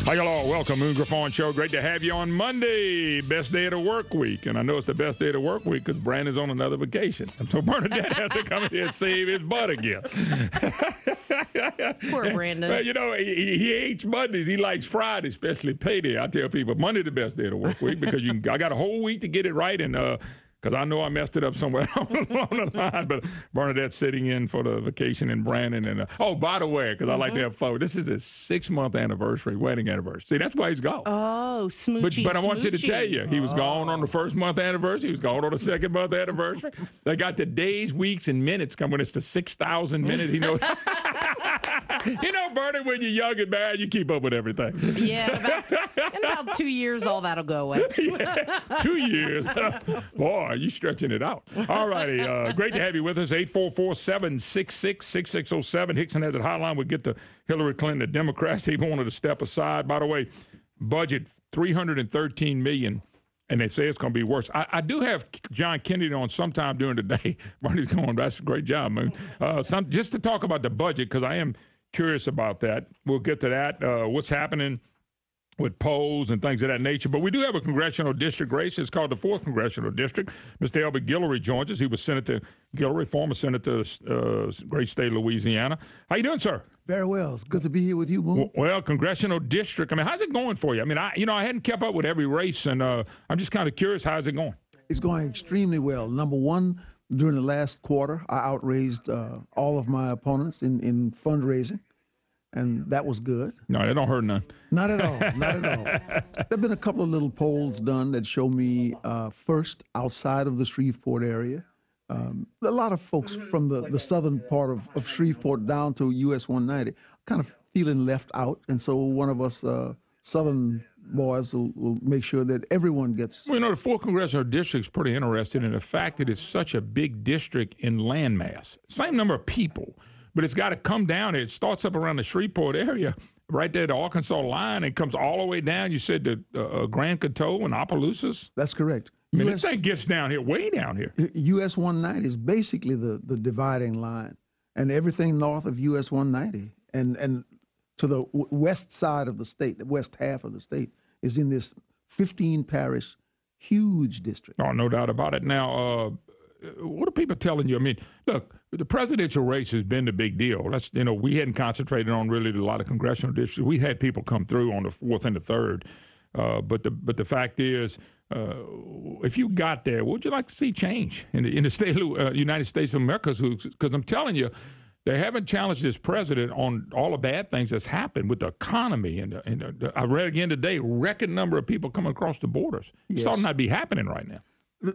Hi, y'all. Welcome, Moon Griffon Show. Great to have you on Monday, best day of the work week. And I know it's the best day of the work week because Brandon's on another vacation. So Bernadette has to come in here and save his butt again. Poor Brandon. Well, you know, he hates Mondays. He likes Fridays, especially payday. I tell people Monday's the best day of the work week because I got a whole week to get it right, and because I know I messed it up somewhere along the line. But Bernadette's sitting in for the vacation in Brandon. And oh, by the way, because I like to have fun, this is his 6-month anniversary, wedding anniversary. See, that's why he's gone. Oh, smoochy, But I want you to tell you, he was gone on the 1st-month anniversary. He was gone on the 2nd-month anniversary. They got the days, weeks, and minutes coming. It's the 6,000 minute. You know, Bernie, when you're young and married, you keep up with everything. Yeah, in about 2 years, all that'll go away. Yeah, 2 years. Boy, you stretching it out. All righty. Great to have you with us. 844-766-6607. Hickson has a hotline. We'll get to Hillary Clinton, the Democrats. He wanted to step aside. By the way, budget $313 million. And they say it's going to be worse. I do have John Kennedy on sometime during the day. Bernie's going, that's a great job, Moon. Just to talk about the budget, because I am curious about that. We'll get to that. What's happening with polls and things of that nature. But we do have a congressional district race. It's called the 4th Congressional District. Mr. Elbert Guillory joins us. He was Senator Guillory, former senator of great state of Louisiana. How you doing, sir? Very well. It's good to be here with you, Moon. Well, congressional district. I mean, how's it going for you? I mean, I hadn't kept up with every race, and I'm just kind of curious, how's it going? It's going extremely well. Number one, during the last quarter, I outraised all of my opponents in fundraising, and that was good. No, that don't hurt none. Not at all. Not at all. There have been a couple of little polls done that show me first outside of the Shreveport area. A lot of folks from the southern part of Shreveport down to US 190 kind of feeling left out. And so one of us southern boys will make sure that everyone gets... Well, the 4th Congressional District's pretty interested in the fact that it's such a big district in landmass. Same number of people, but it's got to come down. It starts up around the Shreveport area, right there, the Arkansas line, and comes all the way down. You said the Grand Coteau and Opelousas? That's correct. I mean, this thing gets down here, way down here. US 190 is basically the dividing line, and everything north of US 190 and to the west side of the state, the west half of the state, is in this 15-parish, huge district. Oh, no doubt about it. Now, what are people telling you? I mean, look, the presidential race has been the big deal. That's we hadn't concentrated on really a lot of congressional districts. We had people come through on the 4th and the 3rd, but the fact is, if you got there, what would you like to see change in the state of United States of America? Because I'm telling you, they haven't challenged this president on all the bad things that's happened with the economy. And I read again today, record number of people coming across the borders. Yes. It's ought not be happening right now.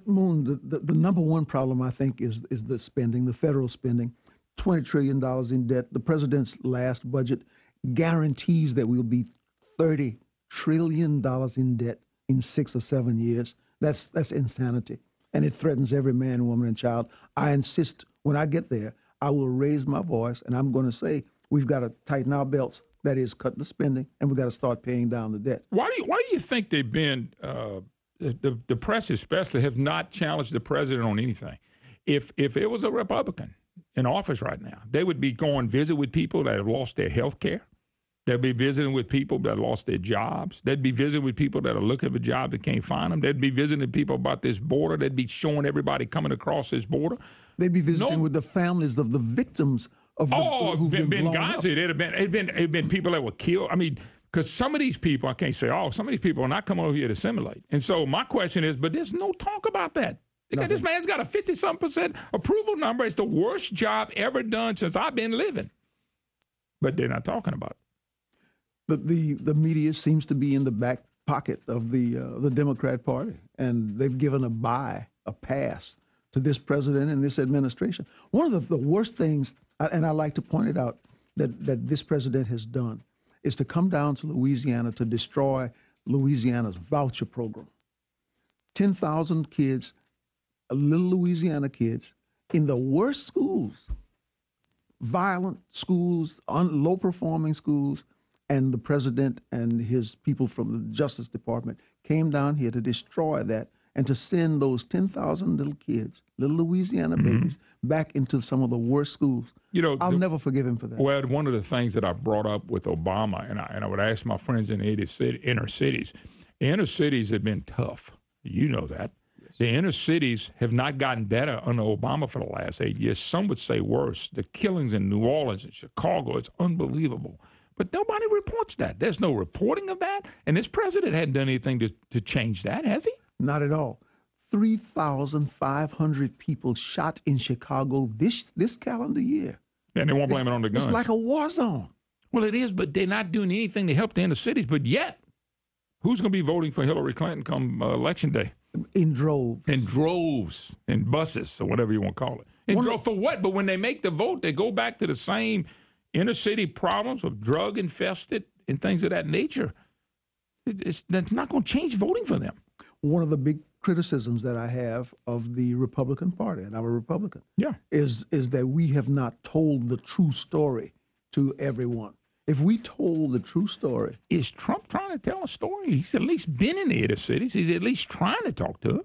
Moon, the number one problem, I think, is the spending, the federal spending, $20 trillion in debt. The president's last budget guarantees that we'll be $30 trillion in debt in 6 or 7 years. That's insanity. And it threatens every man, woman, and child. I insist when I get there, I will raise my voice, and I'm going to say we've got to tighten our belts. That is, cut the spending, and we've got to start paying down the debt. Why do you think they've been, the press especially, have not challenged the president on anything? If it was a Republican in office right now, they would be going visit with people that have lost their health care. They'd be visiting with people that lost their jobs. They'd be visiting with people that are looking for a job that can't find them. They'd be visiting people about this border. They'd be showing everybody coming across this border. They'd be visiting with the families of the victims of who've been blown up. It'd been people that were killed. I mean, because some of these people, I can't say all, some of these people are not coming over here to assimilate. And so my question is, but there's no talk about that. This man's got a 50-something% approval number. It's the worst job ever done since I've been living. But they're not talking about it. But the media seems to be in the back pocket of the Democrat Party, and they've given a pass to this president and this administration. One of the worst things, and I like to point it out, that this president has done is to come down to Louisiana to destroy Louisiana's voucher program. 10,000 kids, little Louisiana kids, in the worst schools, violent schools, low-performing schools, and the president and his people from the Justice Department came down here to destroy that and to send those 10,000 little kids, little Louisiana babies, back into some of the worst schools. You know, I'll never forgive him for that. Well, one of the things that I brought up with Obama, and I would ask my friends in the inner cities have been tough. You know that. Yes. The inner cities have not gotten better under Obama for the last 8 years. Some would say worse. The killings in New Orleans and Chicago, it's unbelievable. But nobody reports that. There's no reporting of that. And this president hadn't done anything to change that, has he? Not at all. 3,500 people shot in Chicago this calendar year. And they won't blame it on the guns. It's like a war zone. Well, it is, but they're not doing anything to help the inner cities. But yet, who's going to be voting for Hillary Clinton come Election Day? In droves. In droves, in buses, or whatever you want to call it. In droves for what? But when they make the vote, they go back to the same inner city problems of drug infested and things of that nature. That's not going to change voting for them. One of the big criticisms that I have of the Republican Party, and I'm a Republican, is that we have not told the true story to everyone. If we told the true story. Is Trump trying to tell a story? He's at least been in the inner cities. He's at least trying to talk to them.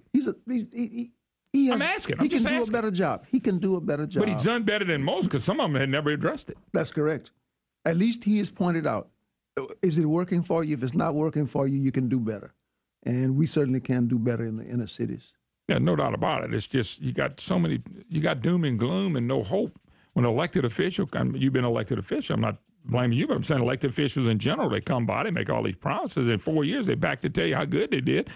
I'm asking. He can do a better job. He can do a better job. But he's done better than most because some of them had never addressed it. That's correct. At least he has pointed out, is it working for you? If it's not working for you, you can do better. And we certainly can do better in the inner cities. Yeah, no doubt about it. It's just you got doom and gloom and no hope. When an elected official, you've been elected official, I'm not blaming you, but I'm saying elected officials in general, they come by, they make all these promises. In 4 years, they back to tell you how good they did.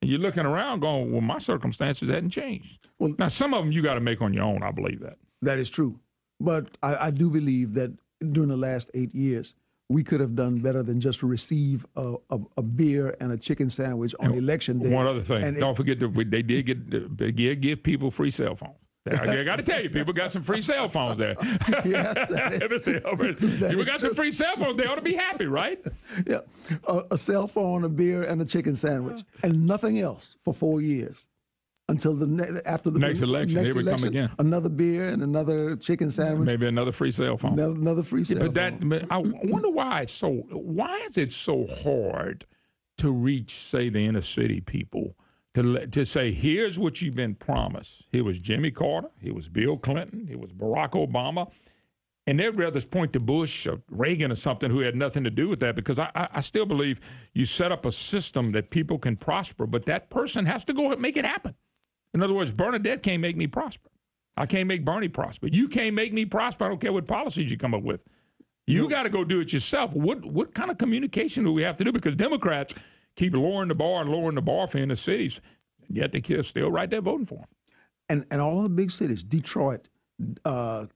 And you're looking around going, well, my circumstances hadn't changed. Well, now, some of them you got to make on your own. I believe that. That is true. But I do believe that during the last 8 years, we could have done better than just receive a beer and a chicken sandwich on Election Day. One other thing. And don't forget, they did give people free cell phones. I got to tell you, people got some free cell phones there. Yes, people got some free cell phones. They ought to be happy, right? Yeah, a cell phone, a beer, and a chicken sandwich, and nothing else for 4 years until after the next election. Here we come again. Another beer and another chicken sandwich. Maybe another free cell phone. Another free cell phone. But I wonder why is it so hard to reach, say, the inner city people? To say, here's what you've been promised. Here was Jimmy Carter. Here was Bill Clinton. Here was Barack Obama. And they'd rather point to Bush or Reagan or something who had nothing to do with that, because I still believe you set up a system that people can prosper, but that person has to go and make it happen. In other words, Bernadette can't make me prosper. I can't make Bernie prosper. You can't make me prosper. I don't care what policies you come up with. You got to go do it yourself. What kind of communication do we have to do? Because Democrats keep lowering the bar for inner cities, and yet they're still right there voting for them. And all of the big cities, Detroit,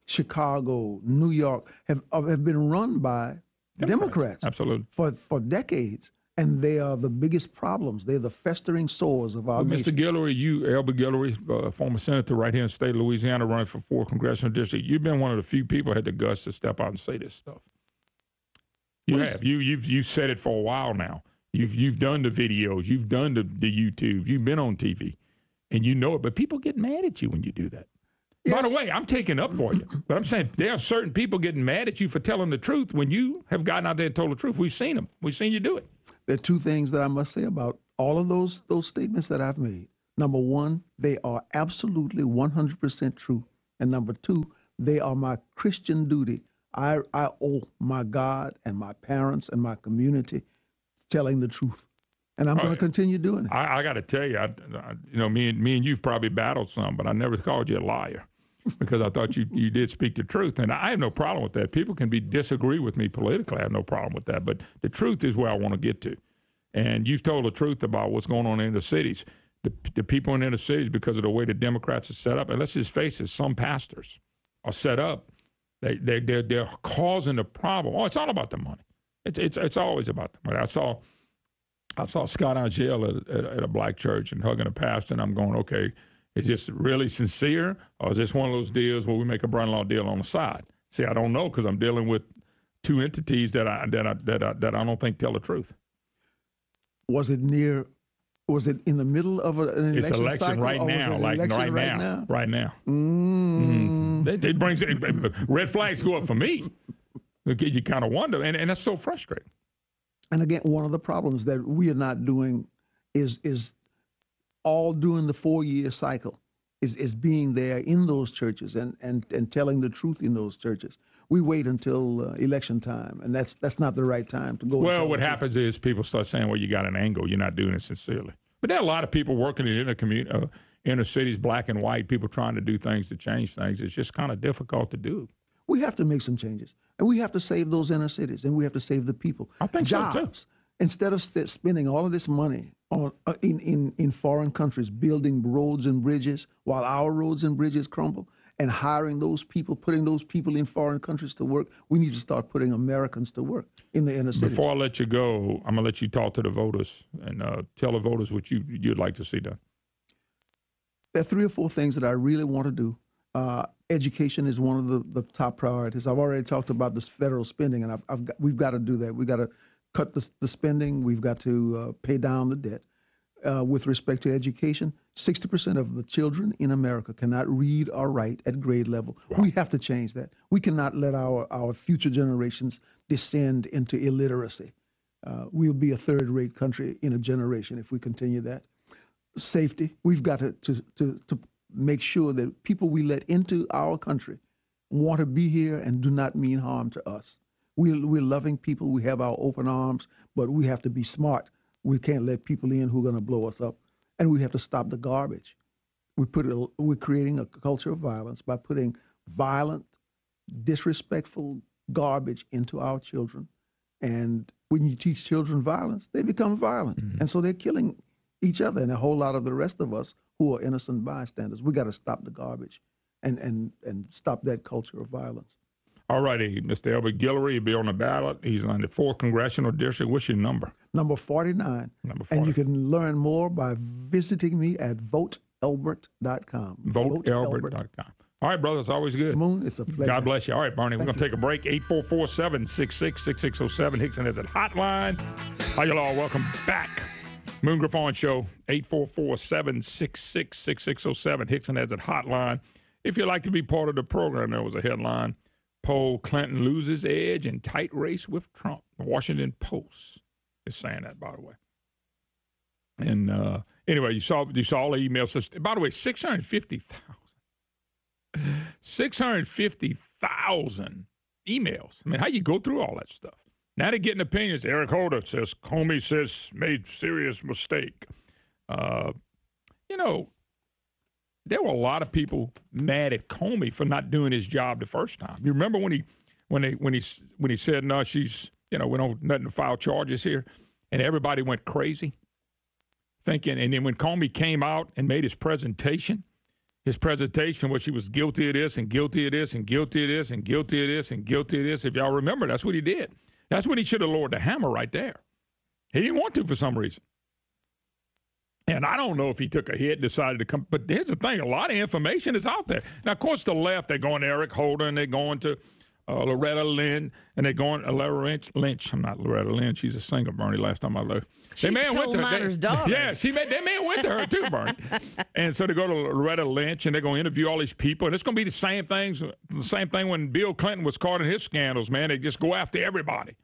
Chicago, New York, have been run by Democrats. Absolutely. For decades, and they are the biggest problems. They're the festering sores of our nation. Mr. Guillory, Albert Guillory, former senator right here in the state of Louisiana, running for 4 congressional districts. You've been one of the few people who had the guts to step out and say this stuff. You've said it for a while now. You've done the videos, you've done the YouTube, you've been on TV, and you know it. But people get mad at you when you do that. Yes. By the way, I'm taking up for you, but I'm saying there are certain people getting mad at you for telling the truth when you have gotten out there and told the truth. We've seen them. We've seen you do it. There are 2 things that I must say about all of those statements that I've made. Number 1, they are absolutely 100% true. And number 2, they are my Christian duty. I owe my God and my parents and my community telling the truth, and I'm going to continue doing it. I got to tell you, me and you've probably battled some, but I never called you a liar because I thought you did speak the truth, and I have no problem with that. People can disagree with me politically. I have no problem with that, but the truth is where I want to get to, and you've told the truth about what's going on in the cities. The people in the cities, because of the way the Democrats are set up, and let's just face it, some pastors are set up. They're causing the problem. Oh, it's all about the money. It's always about the money. I saw Scott Angel at a black church and hugging a pastor, and I'm going, okay, is this really sincere, or is this one of those deals where we make a brother-in-law deal on the side? See, I don't know, because I'm dealing with 2 entities that I don't think tell the truth. Was it in the middle of an election cycle? It's election right now, right now. It brings red flags go up for me. You kind of wonder, and that's so frustrating. And again, one of the problems that we are not doing is all during the 4-year cycle, is being there in those churches and telling the truth in those churches. We wait until election time, and that's not the right time to go. Well, what happens is people start saying, well, you got an angle. You're not doing it sincerely. But there are a lot of people working in inner cities, black and white, people trying to do things to change things. It's just kind of difficult to do. We have to make some changes, and we have to save those inner cities, and we have to save the people. I think jobs. So too. Instead of spending all of this money on in foreign countries building roads and bridges while our roads and bridges crumble, and hiring those people, putting those people in foreign countries to work, we need to start putting Americans to work in the inner cities. Before I let you go, I'm going to let you talk to the voters and tell the voters what you'd like to see done. There are 3 or 4 things that I really want to do. Education is one of the top priorities. I've already talked about this federal spending, and we've got to do that. We've got to cut the spending. We've got to pay down the debt. With respect to education, 60% of the children in America cannot read or write at grade level. Wow. We have to change that. We cannot let our future generations descend into illiteracy. We'll be a third-rate country in a generation if we continue that. Safety, we've got to make sure that people we let into our country want to be here and do not mean harm to us. We're loving people. We have our open arms, but we have to be smart. We can't let people in who are going to blow us up. And we have to stop the garbage. We're creating a culture of violence by putting violent, disrespectful garbage into our children. And when you teach children violence, they become violent. Mm-hmm. And so they're killing each other and a whole lot of the rest of us who are innocent bystanders. We got to stop the garbage and stop that culture of violence. All righty, Mr. Elbert Guillory, he'll be on the ballot. He's on the 4th Congressional District. What's your number? Number 49. Number 40. And you can learn more by visiting me at voteelbert.com. Voteelbert.com. All right, brother, it's always good. Moon, it's a pleasure. God bless you. All right, Barney, we're going to Thank take a break. 844-766-6607. Hickson has a hotline. Hi, y'all. Welcome back. Moon Griffon Show, 844-766-6607. Hickson has a hotline. If you'd like to be part of the program, there was a headline. Poll, Clinton loses edge in tight race with Trump. The Washington Post is saying that, by the way. And anyway, you saw all the emails. By the way, 650,000 emails. I mean, how you go through all that stuff? Now they're getting opinions. Eric Holder says Comey says made serious mistake. There were a lot of people mad at Comey for not doing his job the first time. You remember when he said, no, she's, we don't nothing to file charges here, and everybody went crazy thinking. And then when Comey came out and made his presentation was she was guilty of this and guilty of this and guilty of this and guilty of this and guilty of this. If y'all remember, that's what he did. That's when he should have lowered the hammer right there. He didn't want to for some reason. And I don't know if he took a hit, decided to come. But here's the thing. A lot of information is out there. Now, of course, the left, they're going to Eric Holder, and they're going to Loretta Lynch, and they're going to Loretta Lynch. I'm not Loretta Lynch. She's a singer, Bernie, last time I looked. She's a coal miner's daughter. Yeah, they may have went to her, too, Bernie. And so they go to Loretta Lynch, and they're going to interview all these people. And it's going to be the same thing when Bill Clinton was caught in his scandals, man. They just go after everybody.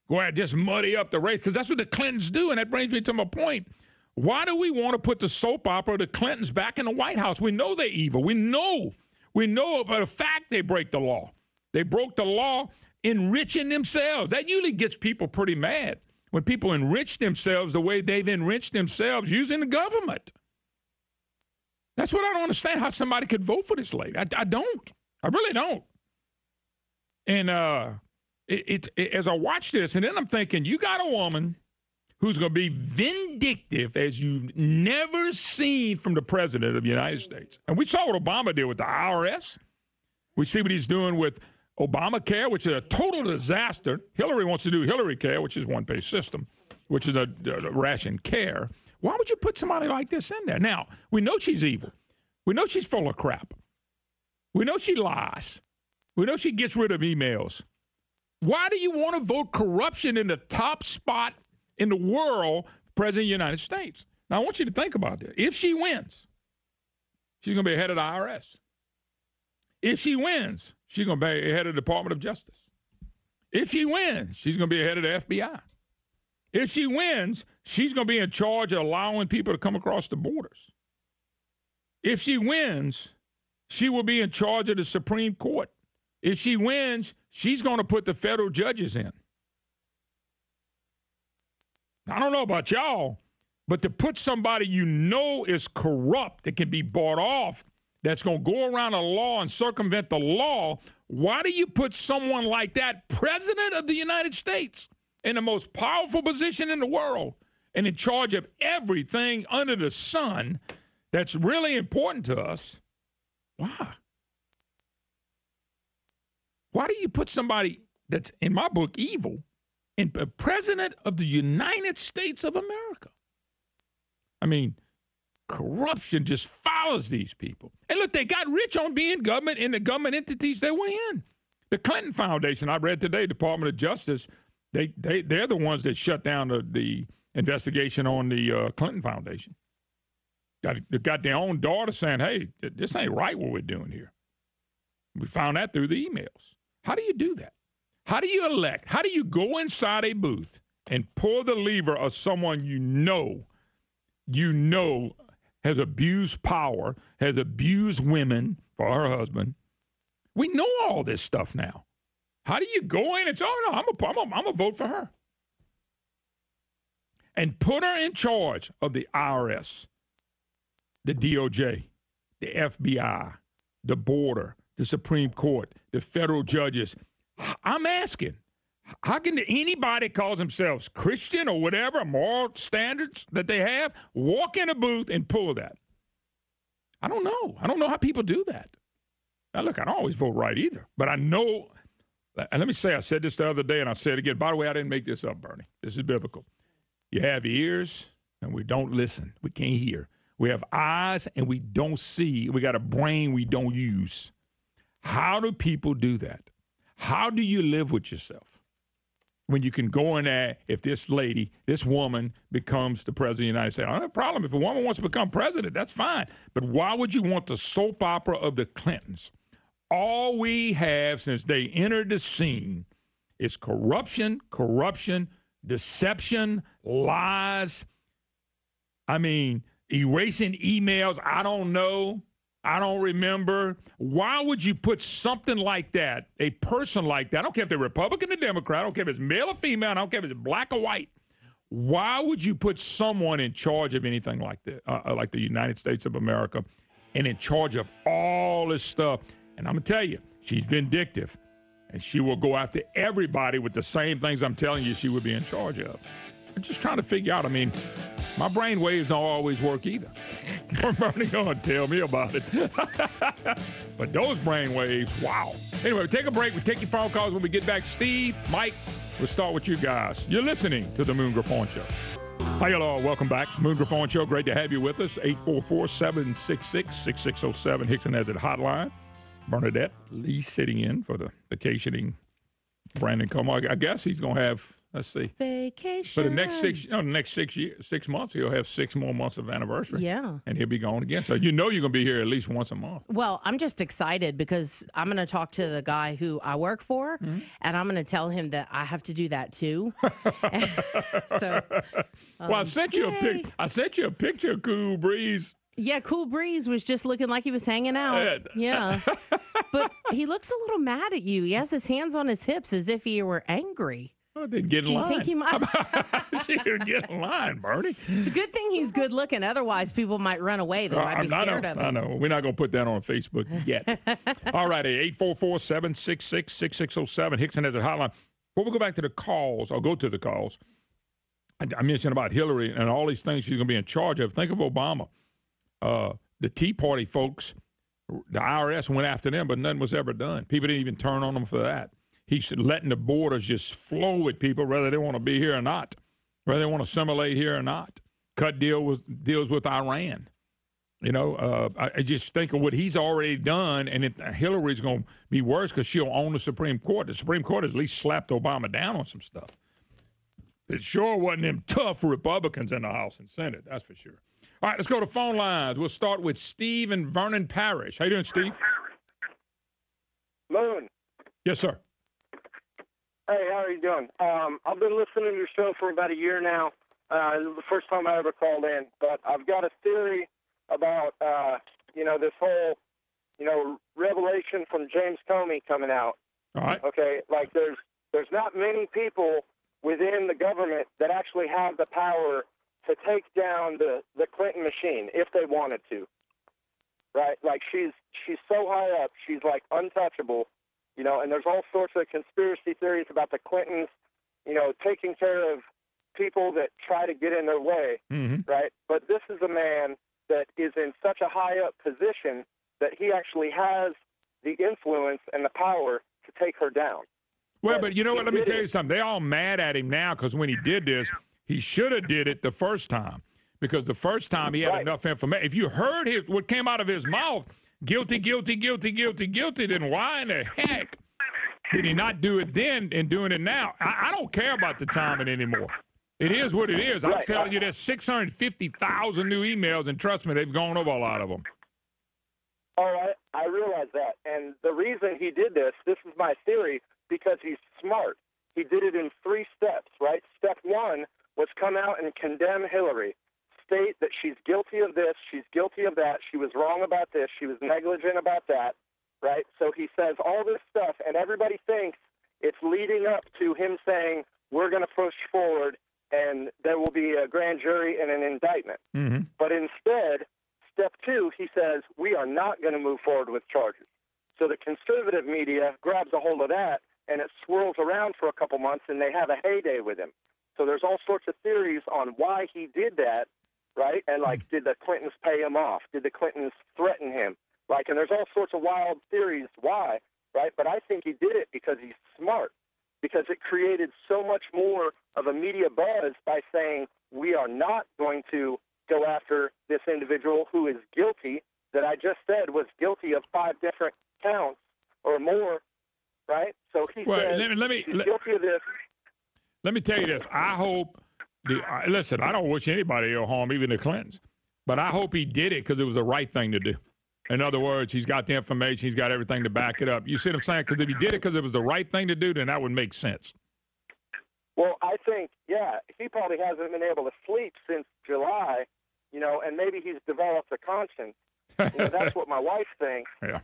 Go out, just muddy up the race, because that's what the Clintons do. And that brings me to my point. Why do we want to put the soap opera of the Clintons back in the White House? We know they're evil. We know for a fact they break the law. They broke the law enriching themselves. That usually gets people pretty mad when people enrich themselves the way they've enriched themselves using the government. That's what I don't understand, how somebody could vote for this lady. I don't. I really don't. And as I watch this, and then I'm thinking, you got a woman who's going to be vindictive as you've never seen from the president of the United States. And we saw what Obama did with the IRS. We see what he's doing with Obamacare, which is a total disaster. Hillary wants to do Hillary Care, which is one-pay system, which is a ration care. Why would you put somebody like this in there? Now, we know she's evil. We know she's full of crap. We know she lies. We know she gets rid of emails. Why do you want to vote corruption in the top spot in the world, President of the United States? Now, I want you to think about this. If she wins, she's going to be head of the IRS. If she wins, she's going to be head of the Department of Justice. If she wins, she's going to be head of the FBI. If she wins, she's going to be in charge of allowing people to come across the borders. If she wins, she will be in charge of the Supreme Court. If she wins, she's going to put the federal judges in. I don't know about y'all, but to put somebody you know is corrupt, that can be bought off, that's going to go around the law and circumvent the law, why do you put someone like that, President of the United States, in the most powerful position in the world and in charge of everything under the sun that's really important to us? Why? Why do you put somebody that's, in my book, evil, in the President of the United States of America? I mean, corruption just follows these people. And look, they got rich on being government in the government entities they were in. The Clinton Foundation, I read today, Department of Justice, they're the ones that shut down the investigation on the Clinton Foundation. Got their own daughter saying, hey, this ain't right what we're doing here. We found that through the emails. How do you do that? How do you elect? How do you go inside a booth and pull the lever of someone you know has abused power, has abused women for her husband? We know all this stuff now. How do you go in and say, oh, no, I'm going to vote for her? And put her in charge of the IRS, the DOJ, the FBI, the border, the Supreme Court, the federal judges. I'm asking, how can anybody calls themselves Christian or whatever, moral standards that they have, walk in a booth and pull that? I don't know. I don't know how people do that. Now, look, I don't always vote right either. But I know, and let me say, I said this the other day, and I'll say it again. By the way, I didn't make this up, Bernie. This is biblical. You have ears, and we don't listen. We can't hear. We have eyes, and we don't see. We got a brain we don't use. How do people do that? How do you live with yourself when you can go in there, if this lady, this woman becomes the president of the United States? I don't have a problem. If a woman wants to become president, that's fine. But why would you want the soap opera of the Clintons? All we have since they entered the scene is corruption, deception, lies. I mean, erasing emails. I don't know. I don't remember. Why would you put something like that, a person like that? I don't care if they're Republican or Democrat. I don't care if it's male or female. I don't care if it's black or white. Why would you put someone in charge of anything like that, like the United States of America, and in charge of all this stuff? And I'm going to tell you, she's vindictive, and she will go after everybody with the same things I'm telling you she would be in charge of. I'm just trying to figure out. I mean, my brain waves don't always work either. Bernie gonna tell me about it. But those brain waves, wow. Anyway, we take a break. We take your phone calls when we get back. Steve, Mike, we'll start with you guys. You're listening to the Moon Griffon Show. Hi, hello. Welcome back. Moon Griffon Show. Great to have you with us. 844-766-6607. Hickson has it hotline. Bernadette Lee sitting in for the vacationing Brandon Como. I guess he's going to have, let's see. Vacation. For the next 6 months, he'll have 6 more months of anniversary. Yeah. And he'll be gone again. So you know you're going to be here at least once a month. Well, I'm just excited because I'm going to talk to the guy who I work for, and I'm going to tell him that I have to do that too. So, well, I sent you a picture of Cool Breeze. Yeah, Cool Breeze was just looking like he was hanging out. Yeah. But he looks a little mad at you. He has his hands on his hips as if he were angry. Oh, then get in line. Do you think he might? Get in line, Bernie. It's a good thing he's good looking. Otherwise, people might run away. They might be scared of him. I know. We're not going to put that on Facebook yet. All righty. 844-766-6607. Hickson has a hotline. Before we go back to the calls, I'll go to the calls. I mentioned about Hillary and all these things she's going to be in charge of. Think of Obama. The Tea Party folks, the IRS went after them, but nothing was ever done. People didn't even turn on them for that. He's letting the borders just flow with people, whether they want to be here or not, whether they want to assimilate here or not. Cut deals with Iran. You know, I just think of what he's already done, and Hillary's going to be worse because she'll own the Supreme Court. The Supreme Court has at least slapped Obama down on some stuff. It sure wasn't them tough Republicans in the House and Senate, that's for sure. All right, let's go to phone lines. We'll start with Steve in Vernon Parish. How you doing, Steve? Moon. Yes, sir. Hey, how are you doing? I've been listening to your show for about a year now. This is the first time I ever called in, but I've got a theory about, this whole, revelation from James Comey coming out. All right. Okay, like there's not many people within the government that actually have the power to take down the Clinton machine if they wanted to. Right? Like she's so high up, she's like untouchable. And there's all sorts of conspiracy theories about the Clintons, taking care of people that try to get in their way, right? But this is a man that is in such a high up position that he actually has the influence and the power to take her down. Well, but you know what? Let me tell you something. They're all mad at him now because when he did this, he should have did it the first time, because the first time he had enough information. If you heard what came out of his mouth, guilty, guilty, guilty, guilty, guilty, then why in the heck did he not do it then and doing it now? I don't care about the timing anymore. It is what it is. I'm telling you, there's 650,000 new emails, and trust me, they've gone over a lot of them. Oh, I realize that. And the reason he did this is my theory, because he's smart. He did it in 3 steps, right? Step 1 was come out and condemn Hillary, state that she's guilty of this, she's guilty of that, she was wrong about this, she was negligent about that, right? So he says all this stuff, and everybody thinks it's leading up to him saying, we're going to push forward and there will be a grand jury and an indictment. But instead, step 2, he says, we are not going to move forward with charges. So the conservative media grabs a hold of that, and it swirls around for a couple months, and they have a heyday with him. So there's all sorts of theories on why he did that, right? And, did the Clintons pay him off? Did the Clintons threaten him? And there's all sorts of wild theories why, right? But I think he did it because he's smart, because it created so much more of a media buzz by saying we are not going to go after this individual who is guilty, that I just said was guilty of 5 different counts or more, right? So he says he's guilty of this. Let me tell you this. I hope, listen, I don't wish anybody ill harm, even the Clintons, but I hope he did it because it was the right thing to do. In other words, he's got the information, he's got everything to back it up. You see what I'm saying? Because if he did it because it was the right thing to do, then that would make sense. Well, I think, he probably hasn't been able to sleep since July, and maybe he's developed a conscience. That's what my wife thinks. Yeah.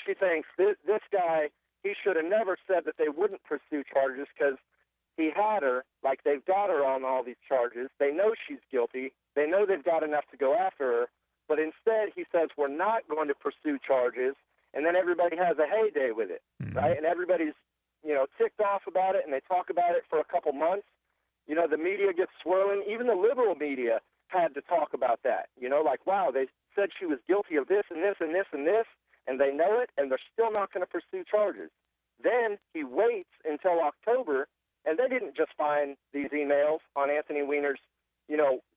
She thinks this guy, he should have never said that they wouldn't pursue charges because he had her, they've got her on all these charges. They know she's guilty. They know they've got enough to go after her. But instead, he says, we're not going to pursue charges, and then everybody has a heyday with it, right? And everybody's, ticked off about it, and they talk about it for a couple months. The media gets swirling. Even the liberal media had to talk about that. Wow, they said she was guilty of this and this and this and this, and they know it, and they're still not going to pursue charges. Then he waits until October, and they didn't just find these emails on Anthony Weiner's,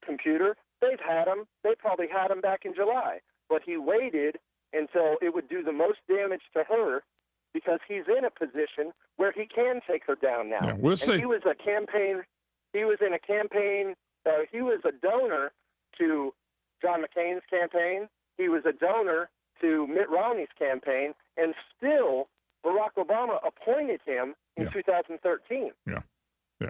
computer. They've had them. They probably had them back in July. But he waited until it would do the most damage to her because he's in a position where he can take her down now. Yeah, we'll see. He was a campaign. He was in a campaign. He was a donor to John McCain's campaign. He was a donor to Mitt Romney's campaign. And still, Barack Obama appointed him in 2013. Yeah.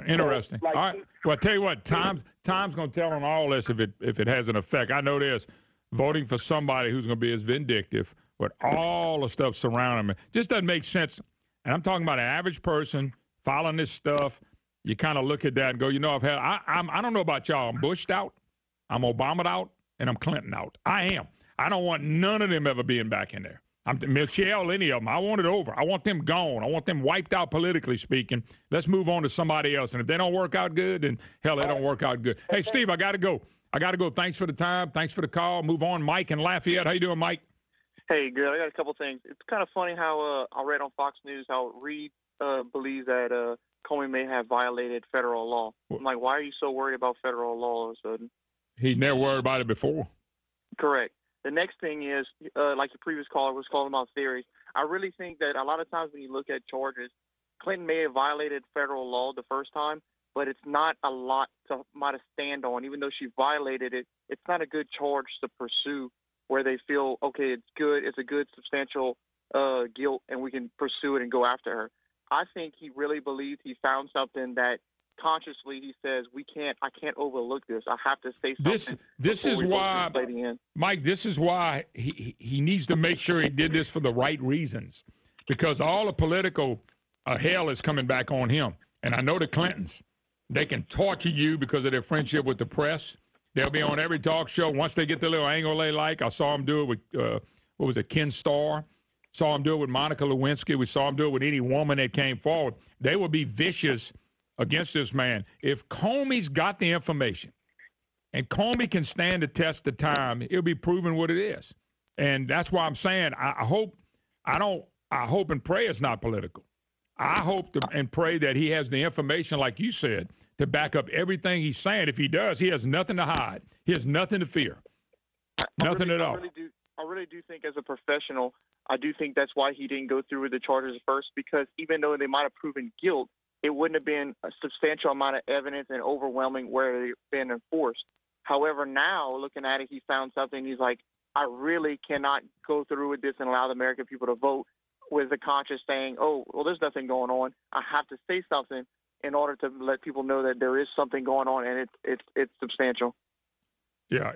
Interesting. All right. Well, I tell you what, time's going to tell on all this if it has an effect. I know this. Voting for somebody who's going to be as vindictive with all the stuff surrounding him just doesn't make sense. And I'm talking about an average person following this stuff. You kind of look at that and go, I don't know about y'all. I'm Bushed out, I'm Obama'd out, and I'm Clinton out. I am. I don't want none of them ever being back in there. Michelle, any of them. I want it over. I want them gone. I want them wiped out politically speaking. Let's move on to somebody else. And if they don't work out good, then hell, they don't work out good. Hey, Steve, I got to go. Thanks for the time. Thanks for the call. Move on. Mike in Lafayette. How you doing, Mike? Hey, good. I got a couple things. It's kind of funny how I read on Fox News how Reed believes that Comey may have violated federal law. I'm like, why are you so worried about federal law all of a sudden? He never worried about it before. Correct. The next thing is, like the previous caller was calling about theories, I really think that a lot of times when you look at charges, Clinton may have violated federal law the first time, but it's not a lot to stand on. Even though she violated it, it's not a good charge to pursue where they feel, okay, it's good, it's a good substantial guilt, and we can pursue it and go after her. I think he really believes he found something that consciously he says, I can't overlook this. I have to say something. This is why, Mike, this is why he needs to make sure he did this for the right reasons, because all the political hell is coming back on him. And I know the Clintons, they can torture you because of their friendship with the press. They'll be on every talk show. Once they get the little angle they like, I saw him do it with, Ken Starr. Saw him do it with Monica Lewinsky. We saw him do it with any woman that came forward. They will be vicious against this man. If Comey's got the information and Comey can stand the test of time, it'll be proven what it is. And that's why I'm saying I hope and pray it's not political. I hope and pray that he has the information, like you said, to back up everything he's saying. If he does, he has nothing to hide. He has nothing to fear. Nothing at all. I really do think as a professional, I do think that's why he didn't go through with the charges first, because even though they might have proven guilt, it wouldn't have been a substantial amount of evidence and overwhelming where they've been enforced. However, now looking at it, he found something. He's like, I really cannot go through with this and allow the American people to vote with the conscience saying, oh, well, there's nothing going on. I have to say something in order to let people know that there is something going on, and it's substantial. Yeah,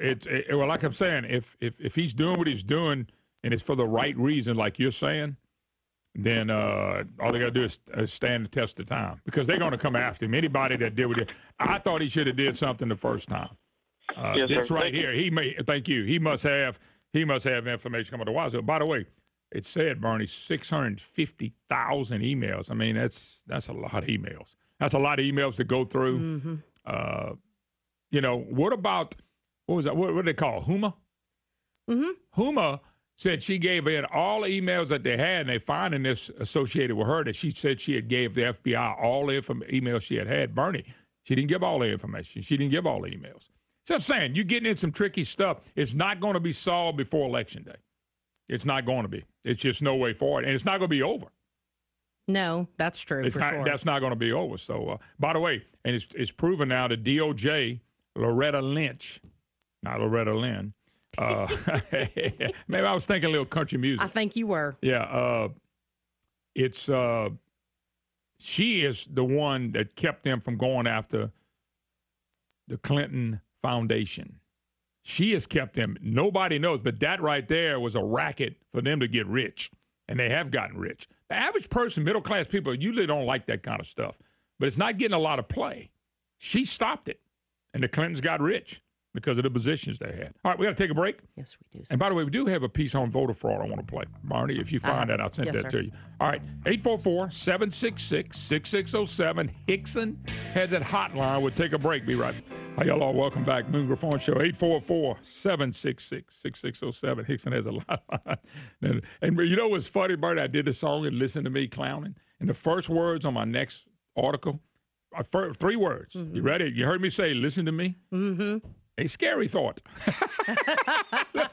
well, like I'm saying, if he's doing what he's doing and it's for the right reason, like you're saying, then all they got to do is stand the test of time, because they're going to come after him. Anybody that did what I thought he should have did something the first time. Yes, this sir. right here, thank you. He must have information coming to Wazoo. By the way, it said, Bernie, 650,000 emails. I mean, that's a lot of emails. That's a lot of emails to go through. Mm-hmm. What about, what was that? What do they call Huma? Mm-hmm. Huma said she gave in all the emails that they had, and they finding this associated with her, that she said she had gave the FBI all the emails she had. Bernie, she didn't give all the information. She didn't give all the emails. So I'm saying, you're getting in some tricky stuff. It's not going to be solved before Election Day. It's not going to be. It's just no way forward. And it's not going to be over. No, that's true, for sure. That's not going to be over. So, by the way, and it's proven now, the DOJ, Loretta Lynch, not Loretta Lynn. Maybe I was thinking a little country music. I think you were. Yeah. She is the one that kept them from going after the Clinton Foundation. She has kept them. Nobody knows, but that right there was a racket for them to get rich, and they have gotten rich. The average person, middle-class people, usually don't like that kind of stuff, but it's not getting a lot of play. She stopped it, and the Clintons got rich because of the positions they had. All right, we got to take a break. Yes, we do. And by the way, we do have a piece on voter fraud I want to play. Marnie, if you find that, I'll send that to you. All right, 844-766-6607. Hickson has that hotline. We'll take a break. Be right back. Hi, y'all. Welcome back. Moon Griffon Show. 844-766-6607. Hickson has a hotline. And you know what's funny, Bert? I did the song and Listen to Me clowning. And the first words on my next article are 3 words. Mm-hmm. You ready? You heard me say, listen to me? Mm-hmm. A scary thought. Look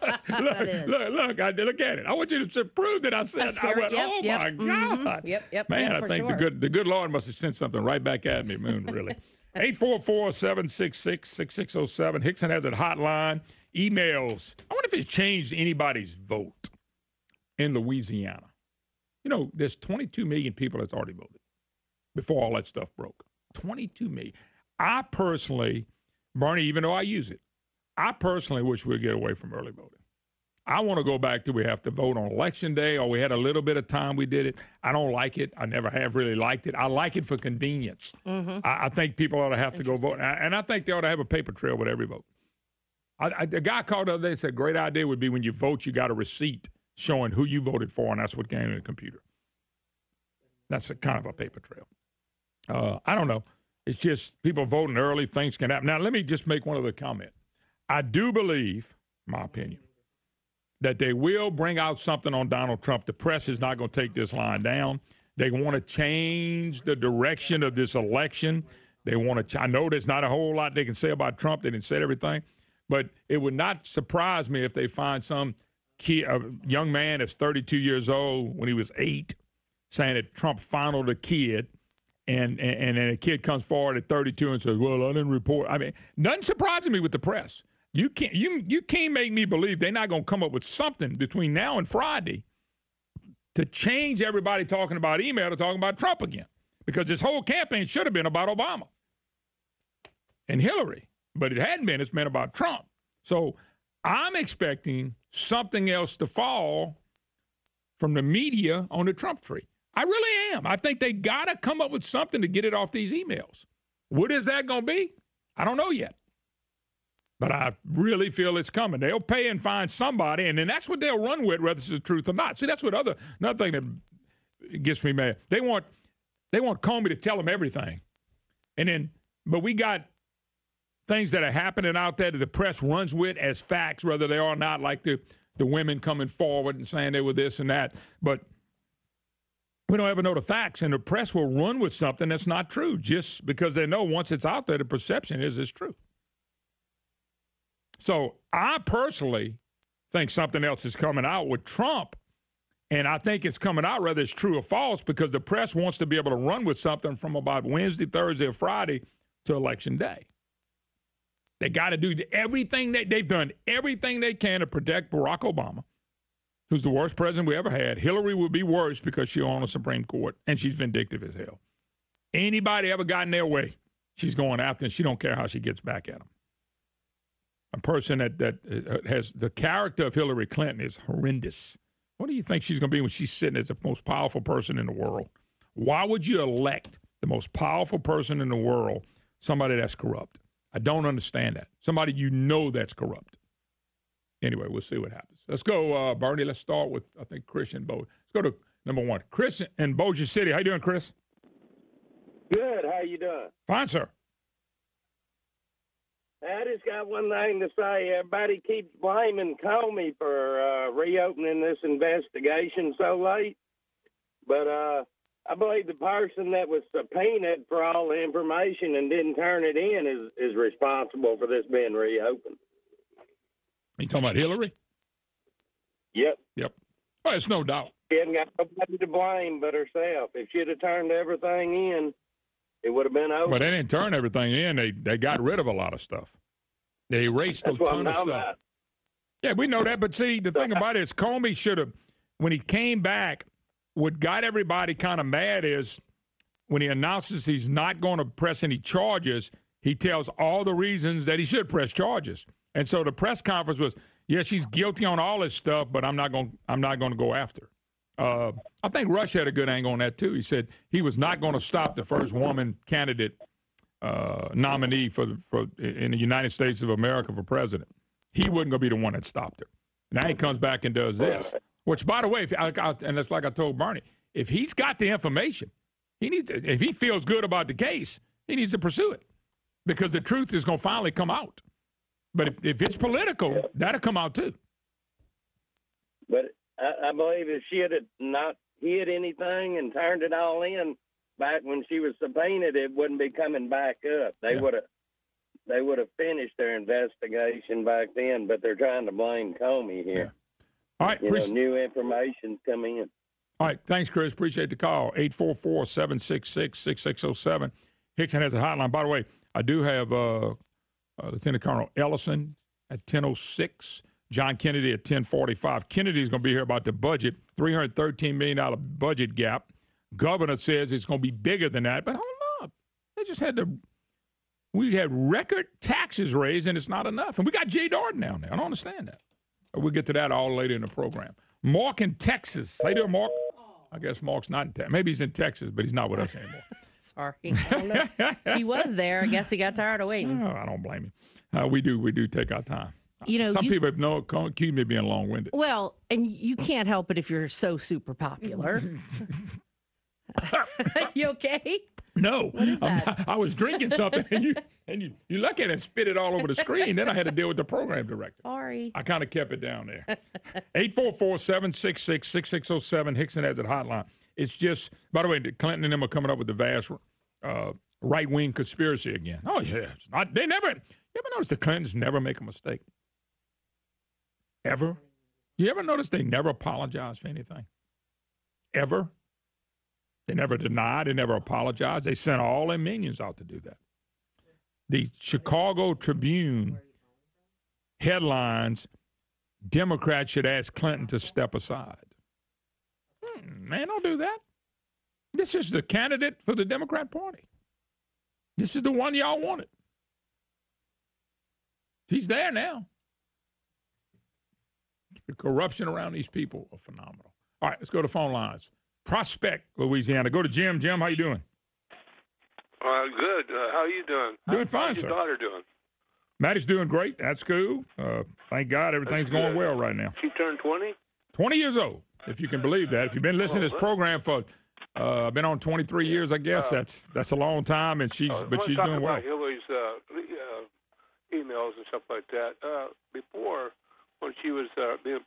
at it. I want you to prove that I said. I went, my God. Mm-hmm. Yep. Man, I think the good Lord must have sent something right back at me, Moon, really. 844-766-6607. Hickson has a hotline. Emails. I wonder if it's changed anybody's vote in Louisiana. You know, there's 22 million people that's already voted before all that stuff broke. 22 million. I personally, Bernie, even though I use it, I personally wish we'd get away from early voting. I want to go back to we have to vote on Election Day, or we had a little bit of time we did it. I don't like it. I never have really liked it. I like it for convenience. Mm-hmm. I think people ought to have to go vote. And I think they ought to have a paper trail with every vote. The guy called the other day and said, great idea would be when you vote, you got a receipt showing who you voted for, and that's what came in the computer. That's kind of a paper trail. I don't know. It's just people voting early, things can happen. Now, let me just make one other comment. I do believe, my opinion, that they will bring out something on Donald Trump. The press is not going to take this line down. They want to change the direction of this election. They want to. I know there's not a whole lot they can say about Trump. They didn't say everything. But it would not surprise me if they find some kid, a young man that's 32 years old when he was 8, saying that Trump fondled a kid. And then a kid comes forward at 32 and says, well, I didn't report. I mean, nothing surprises me with the press. You can't make me believe they're not going to come up with something between now and Friday to change everybody talking about email to talking about Trump again. Because this whole campaign should have been about Obama and Hillary. But it hadn't been. It's been about Trump. So I'm expecting something else to fall from the media on the Trump tree. I really am. I think they got to come up with something to get it off these emails. What is that going to be? I don't know yet. But I really feel it's coming. They'll pay and find somebody, and then that's what they'll run with, whether it's the truth or not. See, that's what another thing that gets me mad. They want Comey to tell them everything. But we got things that are happening out there that the press runs with as facts, whether they are or not, like the women coming forward and saying they were this and that. But we don't ever know the facts, and the press will run with something that's not true just because they know once it's out there, the perception is it's true. So I personally think something else is coming out with Trump, and I think it's coming out whether it's true or false because the press wants to be able to run with something from about Wednesday, Thursday, or Friday to Election Day. They got to do everything they've done everything they can to protect Barack Obama, who's the worst president we ever had. Hillary will be worse because she's on the Supreme Court, and she's vindictive as hell. Anybody ever got in their way, she's going after, and she don't care how she gets back at them. A person that has the character of Hillary Clinton is horrendous. What do you think she's going to be when she's sitting as the most powerful person in the world? Why would you elect the most powerful person in the world, somebody that's corrupt? I don't understand that. Somebody that's corrupt. Anyway, we'll see what happens. Let's go, Bernie. Let's start with, I think, Chris and Bo. Let's go to number one. Chris in Bossier City. How you doing, Chris? Good. How you doing? Fine, sir. I just got one thing to say. Everybody keeps blaming Comey for reopening this investigation so late. But I believe the person that was subpoenaed for all the information and didn't turn it in is responsible for this being reopened. You talking about Hillary? Yep. Well, it's no doubt. She hadn't got nobody to blame but herself. If she'd have turned everything in, it would have been over. But they didn't turn everything in. They got rid of a lot of stuff. They erased a ton of stuff. About. Yeah, we know that. But see, the thing about it is Comey should have, when he came back, what got everybody kind of mad is when he announces he's not going to press any charges, he tells all the reasons that he should press charges. And so the press conference was, yeah, she's guilty on all this stuff, but I'm not going to go after her. I think Rush had a good angle on that, too. He said he was not going to stop the first woman candidate nominee in the United States of America for president. He wasn't going to be the one that stopped her. Now he comes back and does this, which, by the way, and it's like I told Bernie, if he's got the information, if he feels good about the case, he needs to pursue it because the truth is going to finally come out. But if it's political, that'll come out, too. But I believe if she had not hid anything and turned it all in back when she was subpoenaed, it wouldn't be coming back up. They would have finished their investigation back then, but they're trying to blame Comey here. Yeah. All right. New information's come in. All right. Thanks, Chris. Appreciate the call. 844-766-6607. Hickson has a hotline. By the way, I do have Lieutenant Colonel Ellison at 10:06. John Kennedy at 10:45. Kennedy's going to be here about the budget, $313 million budget gap. Governor says it's going to be bigger than that, but hold up. They just we had record taxes raised, and it's not enough. And we got Jay Darden down there. I don't understand that. We'll get to that all later in the program. Mark in Texas. How you doing, Mark? I guess Mark's not in Texas. Maybe he's in Texas, but he's not with us anymore. Sorry. I don't know. He was there. I guess he got tired of waiting. Oh, I don't blame him. We do take our time. Some people accuse me of being long-winded. Well, and you can't help it if you're so super popular. You okay? No. What is that? I was drinking something, and you look at it and spit it all over the screen. Then I had to deal with the program director. Sorry. I kind of kept it down there. 844-766-6607. Hickson has it hotline. It's just, by the way, Clinton and them are coming up with the vast right-wing conspiracy again. Oh, yeah. You ever notice the Clintons never make a mistake? Ever? You ever notice they never apologize for anything? Ever? They never deny. They never apologize. They sent all their minions out to do that. The Chicago Tribune headlines, Democrats should ask Clinton to step aside. Man, don't do that. This is the candidate for the Democrat Party. This is the one y'all wanted. He's there now. The corruption around these people are phenomenal. All right, let's go to phone lines. Prospect, Louisiana. Go to Jim. Jim, how you doing? Good. How are you doing? Doing fine, How's sir. your daughter doing? Maddie's doing great. That's cool. Thank God everything's going well right now. She turned 20? 20 years old, if you can believe that. If you've been listening to this program for, been on 23 years, I guess that's a long time, and she's doing well. Hillary's emails and stuff like that. Before, when she was being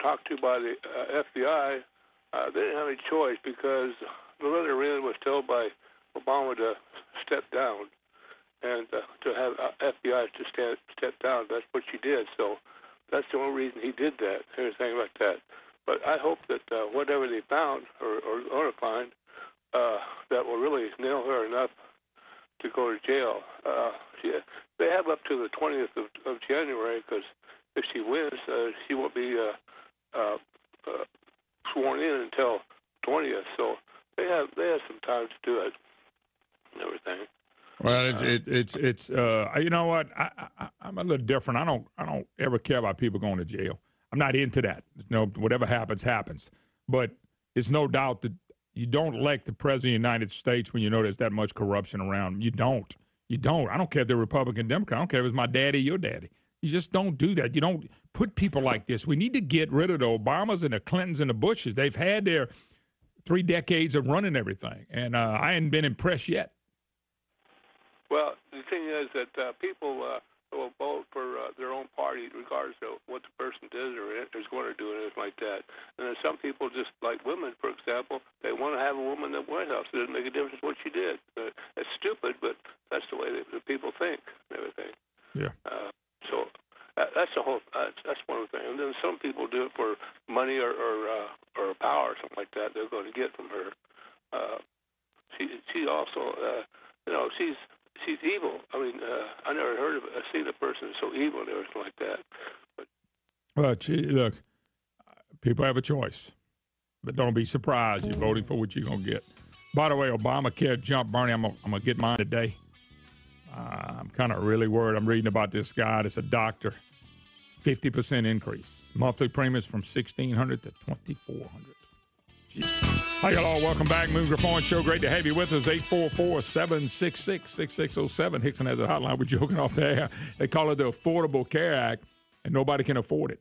talked to by the FBI, they didn't have any choice because Loretta Wren was told by Obama to step down and to have FBI to step down. That's what she did. So that's the only reason he did that, everything like that. But I hope that whatever they found or going to find that will really nail her enough to go to jail. They have up to the 20th of January, because if she wins, she won't be sworn in until 20th. So they have some time to do it and everything. Well, it's you know what? I'm a little different. I don't ever care about people going to jail. I'm not into that. Whatever happens, happens. But it's no doubt that you don't elect the president of the United States when you know there's that much corruption around. You don't. I don't care if they're Republican, Democrat. I don't care if it's my daddy, your daddy. You just don't do that. You don't put people like this. We need to get rid of the Obamas and the Clintons and the Bushes. They've had their 3 decades of running everything, and I ain't been impressed yet. Well, the thing is that people will vote for their own party regardless of what the person does or is going to do and anything like that. And then some people, just like women, for example, they want to have a woman in the White House. It doesn't make a difference what she did. It's stupid, but that's the way that the people think and everything. Yeah. So that's the whole. That's one of the things. And then some people do it for money or power or something like that. They're going to get from her. She also, she's evil. I mean, I never seen a person so evil and everything like that. But, well, look, people have a choice, but don't be surprised. You're voting for what you're going to get. By the way, Obamacare jump, Bernie, I'm going to get mine today. I'm kind of really worried. I'm reading about this guy that's a doctor. 50% increase. Monthly premiums from $1,600 to $2,400. Hi, y'all. Welcome back. Moon Griffon Show. Great to have you with us. 844-766-6607. Hickson has a hotline. We're joking off the air. They call it the Affordable Care Act, and nobody can afford it.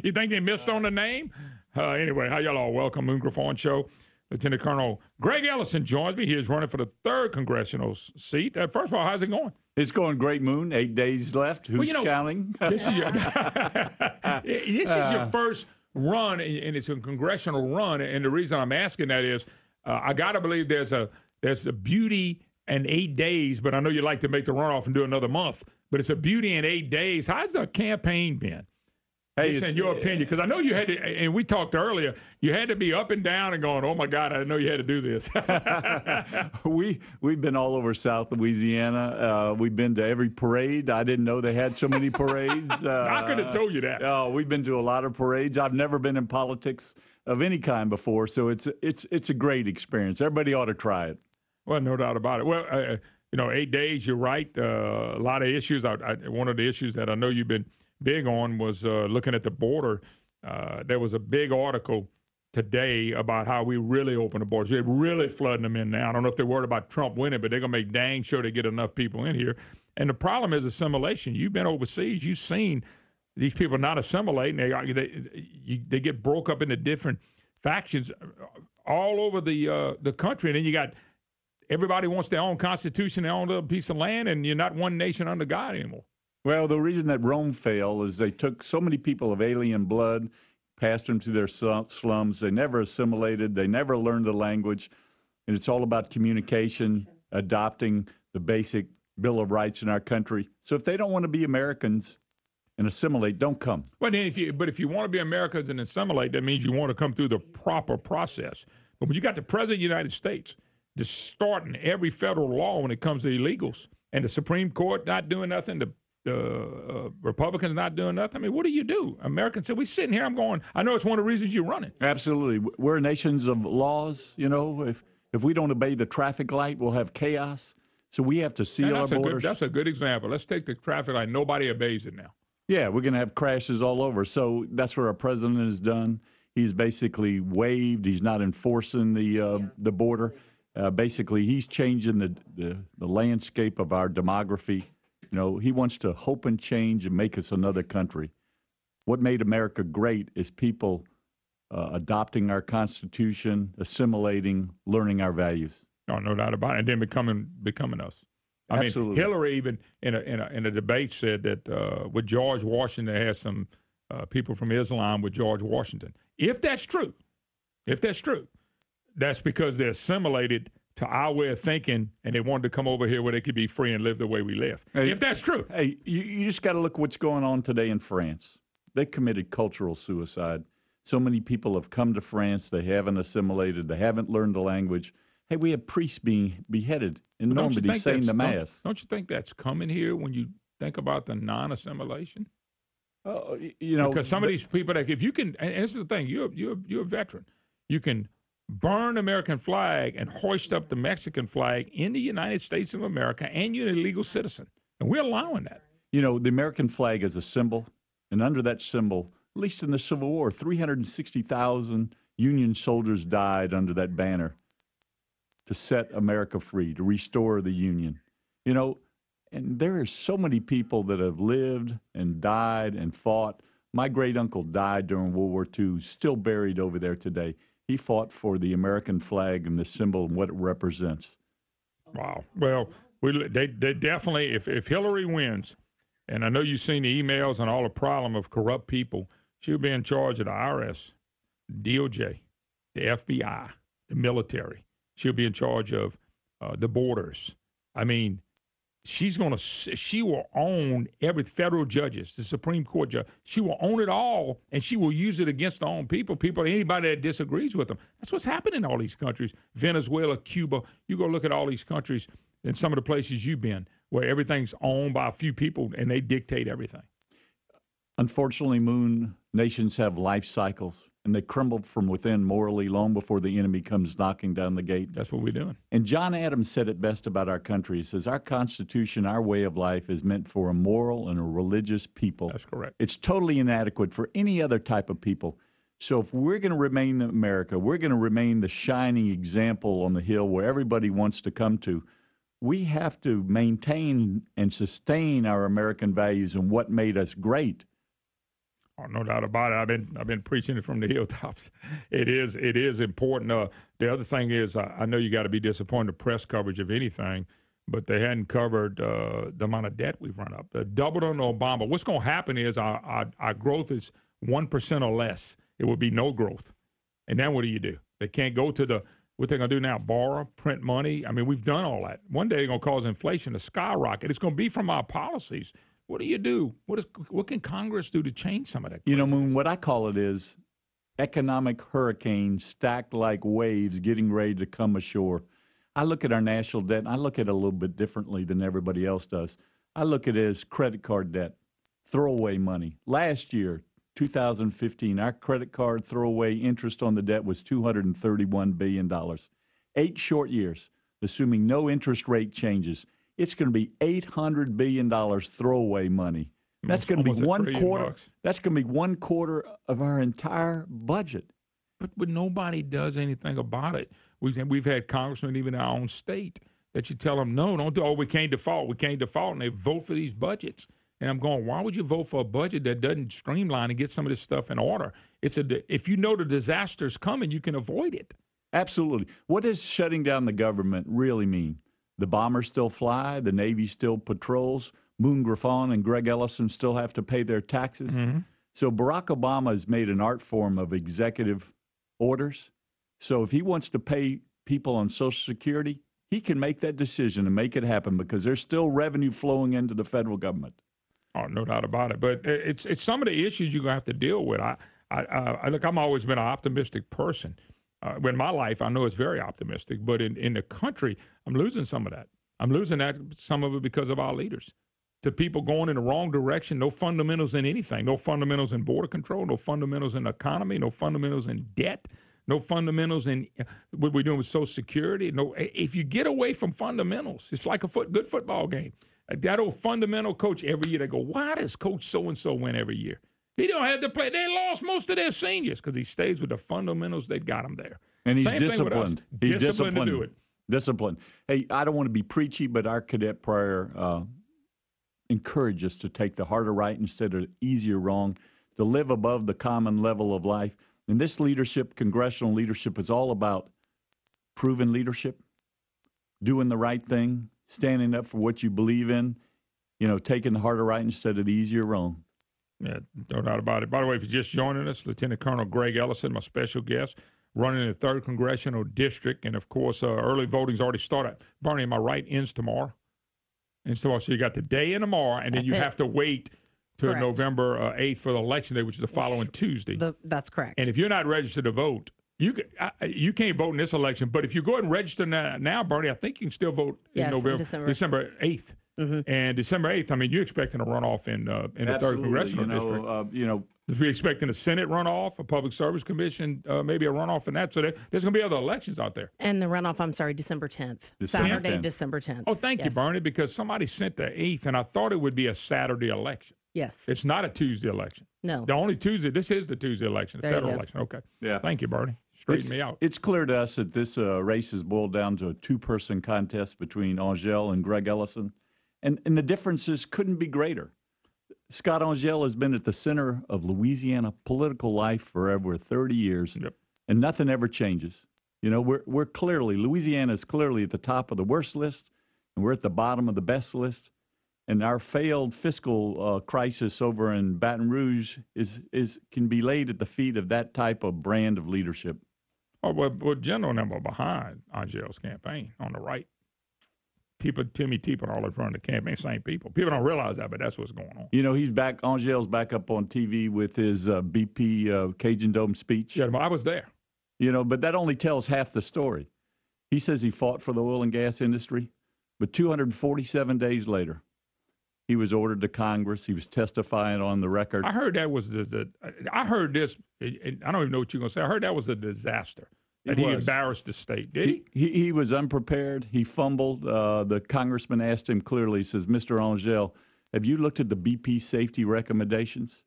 You think they missed on the name? Anyway, hi, y'all. Welcome. Moon Griffon Show. Lieutenant Colonel Greg Ellison joins me. He is running for the 3rd congressional seat. First of all, how's it going? It's going great, Moon. 8 days left. Who's counting? This is your first run, and it's a congressional run. And the reason I'm asking that is I got to believe there's a beauty in 8 days, but I know you like to make the runoff and do another month. But it's a beauty in 8 days. How's the campaign been? Hey, in your opinion, because I know you had to, and we talked earlier, you had to be up and down and going, oh, my God, I didn't know you had to do this. We've been all over South Louisiana. We've been to every parade. I didn't know they had so many parades. I could have told you that. We've been to a lot of parades. I've never been in politics of any kind before, so it's a great experience. Everybody ought to try it. Well, no doubt about it. Well, 8 days, you're right. A lot of issues. One of the issues that I know you've been big on was looking at the border. There was a big article today about how we really open the borders. They're really flooding them in now. I don't know if they're worried about Trump winning, but they're going to make dang sure they get enough people in here. And the problem is assimilation. You've been overseas. You've seen these people not assimilating. They get broke up into different factions all over the country. And then you got everybody wants their own constitution, their own little piece of land, and you're not one nation under God anymore. Well, the reason that Rome failed is they took so many people of alien blood, passed them to their slums. They never assimilated. They never learned the language. And it's all about communication, adopting the basic Bill of Rights in our country. So if they don't want to be Americans and assimilate, don't come. Well, then if you want to be Americans and assimilate, that means you want to come through the proper process. But when you got the President of the United States distorting every federal law when it comes to illegals, and the Supreme Court not doing nothing, the Republicans not doing nothing. I mean, what do you do? Americans, so we sitting here, I'm going, I know it's one of the reasons you're running. Absolutely. We're nations of laws. You know, if we don't obey the traffic light, we'll have chaos. So we have to seal our borders. That's a good example. Let's take the traffic light. Nobody obeys it now. Yeah, we're going to have crashes all over. So that's what our president has done. He's basically waived. He's not enforcing the border. Basically, he's changing the landscape of our demography. You know, he wants to hope and change and make us another country. What made America great is people adopting our Constitution, assimilating, learning our values. Oh, no doubt about it, and then becoming us. I Absolutely. mean, Hillary even in a debate said that with George Washington, they had some people from Islam with George Washington. If that's true, that's because they're assimilated to our way of thinking, and they wanted to come over here where they could be free and live the way we live. Hey, if that's true. Hey, you just got to look what's going on today in France. They committed cultural suicide. So many people have come to France. They haven't assimilated. They haven't learned the language. Hey, we have priests being beheaded in Normandy saying the Mass. Don't you think that's coming here when you think about the non-assimilation? You know, because some of these people, that if you can, and this is the thing, you're a veteran. You can burn the American flag and hoist up the Mexican flag in the United States of America, and you're an illegal citizen. And we're allowing that. You know, the American flag is a symbol, and under that symbol, at least in the Civil War, 360,000 Union soldiers died under that banner to set America free, to restore the Union. You know, and there are so many people that have lived and died and fought. My great-uncle died during World War II, still buried over there today. He fought for the American flag and the symbol and what it represents. Wow. Well, they definitely, if Hillary wins, and I know you've seen the emails and all the problem of corrupt people, she'll be in charge of the IRS, DOJ, the FBI, the military. She'll be in charge of the borders. I mean, she will own every federal judges, the Supreme Court judge. She will own it all, and she will use it against her own people, anybody that disagrees with them. That's what's happening in all these countries, Venezuela, Cuba. You go look at all these countries and some of the places you've been where everything's owned by a few people, and they dictate everything. Unfortunately, Moon, nations have life cycles, and they crumble from within morally long before the enemy comes knocking down the gate. That's what we're doing. And John Adams said it best about our country. He says, our Constitution, our way of life is meant for a moral and a religious people. That's correct. It's totally inadequate for any other type of people. So if we're going to remain America, we're going to remain the shining example on the hill where everybody wants to come to, we have to maintain and sustain our American values and what made us great. Oh, no doubt about it. I've been preaching it from the hilltops. It is important. The other thing is, I know you got to be disappointed in press coverage of anything, but they hadn't covered the amount of debt we've run up. Doubled under Obama. What's going to happen is our growth is 1% or less. It will be no growth. And then what do? They can't go to what they're going to do now, borrow, print money. I mean, we've done all that. One day they're going to cause inflation to skyrocket. It's going to be from our policies. What do you do? What can Congress do to change some of that? You know, Moon, what I call it is economic hurricanes stacked like waves getting ready to come ashore. I look at our national debt, and I look at it a little bit differently than everybody else does. I look at it as credit card debt, throwaway money. Last year, 2015, our credit card throwaway interest on the debt was $231 billion. 8 short years, assuming no interest rate changes. It's going to be $800 billion throwaway money. That's going to be one quarter. That's going to be 1/4 of our entire budget. But nobody does anything about it. We've had congressmen even in our own state that you tell them, no, don't do. Oh, we can't default. We can't default, and they vote for these budgets. And I'm going, why would you vote for a budget that doesn't streamline and get some of this stuff in order? If you know the disaster's coming, you can avoid it. Absolutely. What does shutting down the government really mean? The bombers still fly. The Navy still patrols. Moon Griffon and Greg Ellison still have to pay their taxes. Mm-hmm. So Barack Obama has made an art form of executive orders. So if he wants to pay people on Social Security, he can make that decision and make it happen because there's still revenue flowing into the federal government. Oh, no doubt about it. But it's some of the issues you're going to have to deal with. Look, I've always been an optimistic person. In my life, I know it's very optimistic, but in the country, I'm losing some of that. I'm losing some of it because of our leaders. to people going in the wrong direction. No fundamentals in anything. No fundamentals in border control. No fundamentals in the economy. No fundamentals in debt. No fundamentals in what we're doing with Social Security. No, if you get away from fundamentals, it's like a good football game. That old fundamental coach every year, they go, why does Coach so-and-so win every year? He don't have to play. They lost most of their seniors because he stays with the fundamentals that got him there. And he's Same disciplined. He's disciplined to do it. Disciplined. Hey, I don't want to be preachy, but our cadet prayer encourages us to take the harder right instead of the easier wrong, to live above the common level of life. And this leadership, congressional leadership, is all about proven leadership, doing the right thing, standing up for what you believe in, taking the harder right instead of the easier wrong. Yeah, no doubt about it. By the way, if you're just joining us, Lieutenant Colonel Greg Ellison, my special guest, running the 3rd Congressional District. And, of course, early voting's already started. Barney, am I right? Ends tomorrow. So you got the day and tomorrow, and then have to wait till November 8th for the election day, which is the following Tuesday. That's correct. And if you're not registered to vote, you can't vote in this election. But if you go ahead and register now, Bernie, I think you can still vote in November, December 8th. Mm-hmm. And December 8th, I mean, you're expecting a runoff in the 3rd Congressional District. We're expecting a Senate runoff, a Public Service Commission, maybe a runoff in that. So there's going to be other elections out there. And the runoff, December 10th. Saturday, December 10th. Oh, thank you, Bernie, because somebody sent the 8th, and I thought it would be a Saturday election. Yes. It's not a Tuesday election. No. The only Tuesday, this is the Tuesday election, the federal election. Okay. Yeah. Thank you, Bernie. Straighten me out. It's clear to us that this race is boiled down to a two-person contest between Angel and Greg Ellison. And the differences couldn't be greater. Scott Angel has been at the center of Louisiana political life for over 30 years, and nothing ever changes. Louisiana is clearly at the top of the worst list, and we're at the bottom of the best list. And our failed fiscal crisis over in Baton Rouge can be laid at the feet of that type of brand of leadership. Oh, well, General number behind Angel's campaign on the right. Timmy Teep and all that running the campaign, same people. People don't realize that, but that's what's going on. He's back. Angel's back up on TV with his BP Cajun Dome speech. Yeah, I was there. But that only tells half the story. He says he fought for the oil and gas industry, but 247 days later, he was ordered to Congress. He was testifying on the record. I heard that was I heard this. I don't even know what you're going to say. I heard that was a disaster. That he embarrassed the state, did he? He was unprepared. He fumbled. The congressman asked him clearly, he says, Mr. Angel, have you looked at the BP safety recommendations?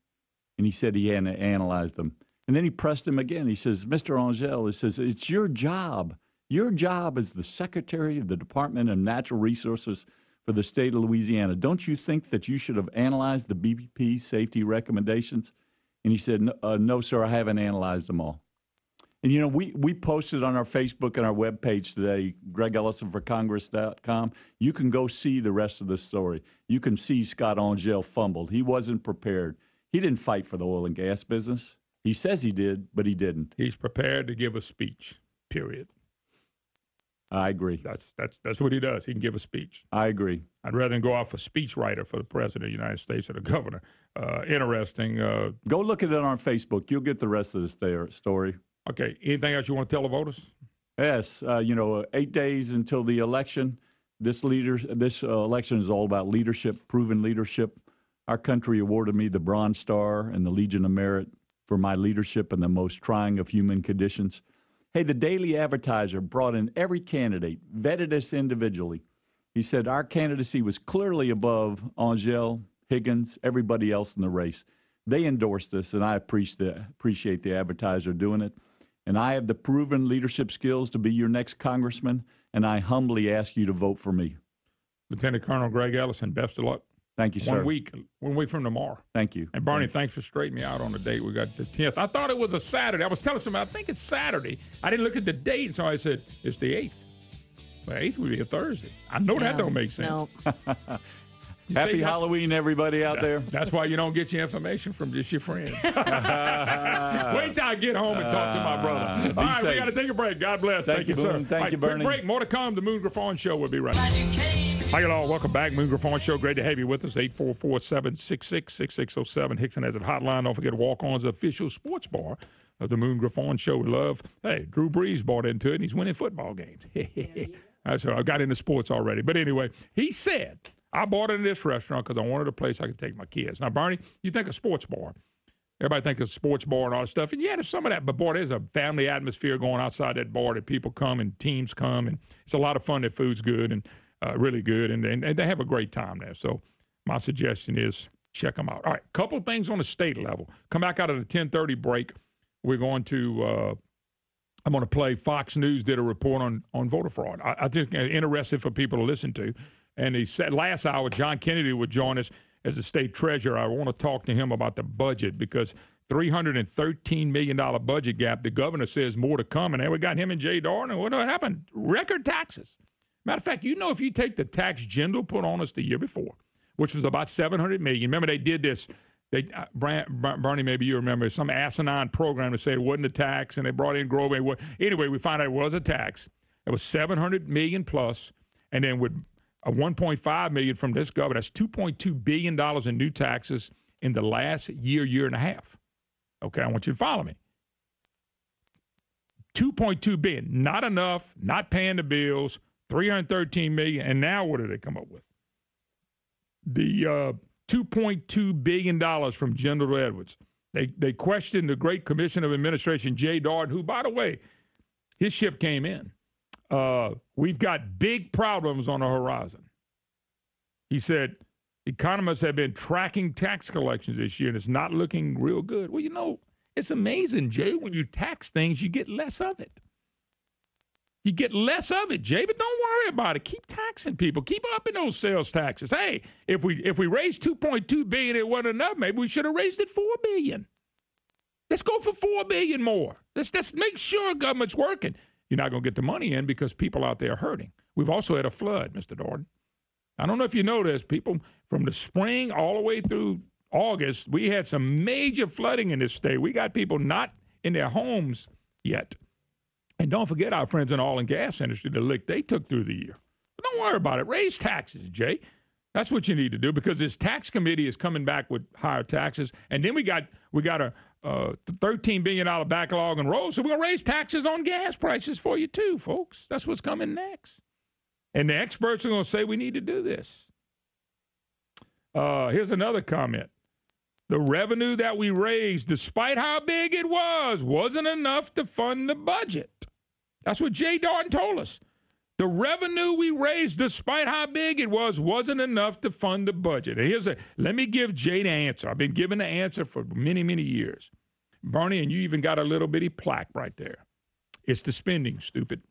And he said he hadn't analyzed them. And then he pressed him again. He says, Mr. Angel, he says, it's your job. Your job as the Secretary of the Department of Natural Resources for the state of Louisiana. Don't you think that you should have analyzed the BP safety recommendations? And he said, no, sir, I haven't analyzed them all. And, we posted on our Facebook and our webpage today, GregEllisonForCongress.com. You can go see the rest of the story. You can see Scott Angel fumbled. He wasn't prepared. He didn't fight for the oil and gas business. He says he did, but he didn't. He's prepared to give a speech, period. I agree. That's what he does. He can give a speech. I agree. I'd rather than go off a speechwriter for the president of the United States or the governor. Interesting. Go look at it on Facebook. You'll get the rest of the story. Okay. Anything else you want to tell the voters? Yes. 8 days until the election. This election is all about leadership, proven leadership. Our country awarded me the Bronze Star and the Legion of Merit for my leadership in the most trying of human conditions. Hey, the Daily Advertiser brought in every candidate, vetted us individually. He said our candidacy was clearly above Angel, Higgins, everybody else in the race. They endorsed us, and I appreciate the Advertiser doing it. And I have the proven leadership skills to be your next congressman, and I humbly ask you to vote for me. Lieutenant Colonel Greg Ellison, best of luck. Thank you, sir. 1 week from tomorrow. Thank you. And Barney, thanks for straightening me out on the date. We got the 10th. I thought it was a Saturday. I was telling somebody, I think it's Saturday. I didn't look at the date, so I said, it's the 8th. Well, 8th would be a Thursday. I know that don't make sense. No. Happy Halloween, everybody out there. That's why you don't get your information from just your friends. Wait till I get home and talk to my brother. All right, we got to take a break. God bless. Thank you, sir. Thank you, Bernie. Quick break. More to come. The Moon Griffon Show will be right back. Hi, y'all. Welcome back. Moon Griffon Show. Great to have you with us. 844-766-6607. Hickson has a hotline. Don't forget Walk-On's official sports bar of the Moon Griffon Show. We love. Hey, Drew Brees bought into it, and he's winning football games. So I got into sports already. But anyway, he said, I bought it in this restaurant because I wanted a place I could take my kids. Now, Bernie, you think a sports bar. Everybody think of sports bar and all that stuff. And yeah, there's some of that. But, boy, there's a family atmosphere going outside that bar that people come and teams come. And it's a lot of fun. The food's good and really good. And they have a great time there. So my suggestion is check them out. All right, couple things on the state level. Come back out of the 10:30 break. We're going to I'm going to play Fox News did a report on voter fraud. I think it's interesting for people to listen to. And he said last hour, John Kennedy would join us as the state treasurer. I want to talk to him about the budget because $313 million budget gap. The governor says more to come. And then we got him and Jay Darden. What happened? Record taxes. Matter of fact, if you take the tax Jindal put on us the year before, which was about $700 million. Remember, they did this. Bernie, maybe you remember some asinine program to say it wasn't a tax, and they brought in Grove. Anyway, we found out it was a tax. It was $700 million plus, and then with a $1.5 million from this governor, that's $2.2 billion in new taxes in the last year and a half. Okay, I want you to follow me. $2.2 billion, not enough, not paying the bills. $313 million, and now what do they come up with? The $2.2 billion from General Edwards. They questioned the great commission of administration, Jay Darden, who, by the way, his ship came in. We've got big problems on the horizon. He said economists have been tracking tax collections this year, and it's not looking real good. Well, it's amazing, Jay. When you tax things, you get less of it. You get less of it, Jay, but don't worry about it. Keep taxing people. Keep upping those sales taxes. Hey, if we raised $2.2 billion, it wasn't enough. Maybe we should have raised it $4 billion. Let's go for $4 billion more. Let's make sure government's working. You're not going to get the money in because people out there are hurting. We've also had a flood, Mr. Darden. I don't know if you know this. People from the spring all the way through August, we had some major flooding in this state. We got people not in their homes yet. And don't forget our friends in the oil and gas industry, the lick they took through the year. But don't worry about it. Raise taxes, Jay. That's what you need to do because this tax committee is coming back with higher taxes. And then we got a $13 billion backlog in roads. So we're going to raise taxes on gas prices for you too, folks. That's what's coming next. And the experts are going to say we need to do this. Here's another comment. The revenue that we raised, despite how big it was, wasn't enough to fund the budget. That's what Jay Darden told us. The revenue we raised, despite how big it was, wasn't enough to fund the budget. And let me give Jay the answer. I've been giving the answer for many, many years. Bernie, and you even got a little bitty plaque right there. It's the spending, stupid.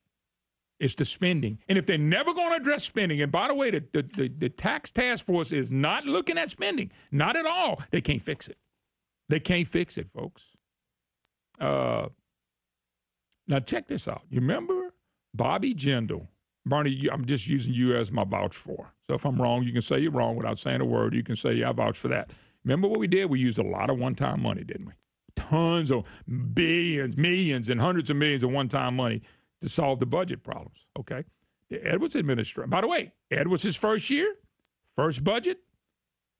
It's the spending. And if they're never going to address spending, and by the way, the tax task force is not looking at spending, not at all, they can't fix it. They can't fix it, folks. Now, check this out. You remember Bobby Jindal? Bernie, I'm just using you as my vouch for. So if I'm wrong, you can say you're wrong without saying a word. You can say, yeah, I vouch for that. Remember what we did? We used a lot of one-time money, didn't we? Tons of billions, millions, and hundreds of millions of one-time money to solve the budget problems, okay? The Edwards administration, by the way, Edwards' first year, first budget,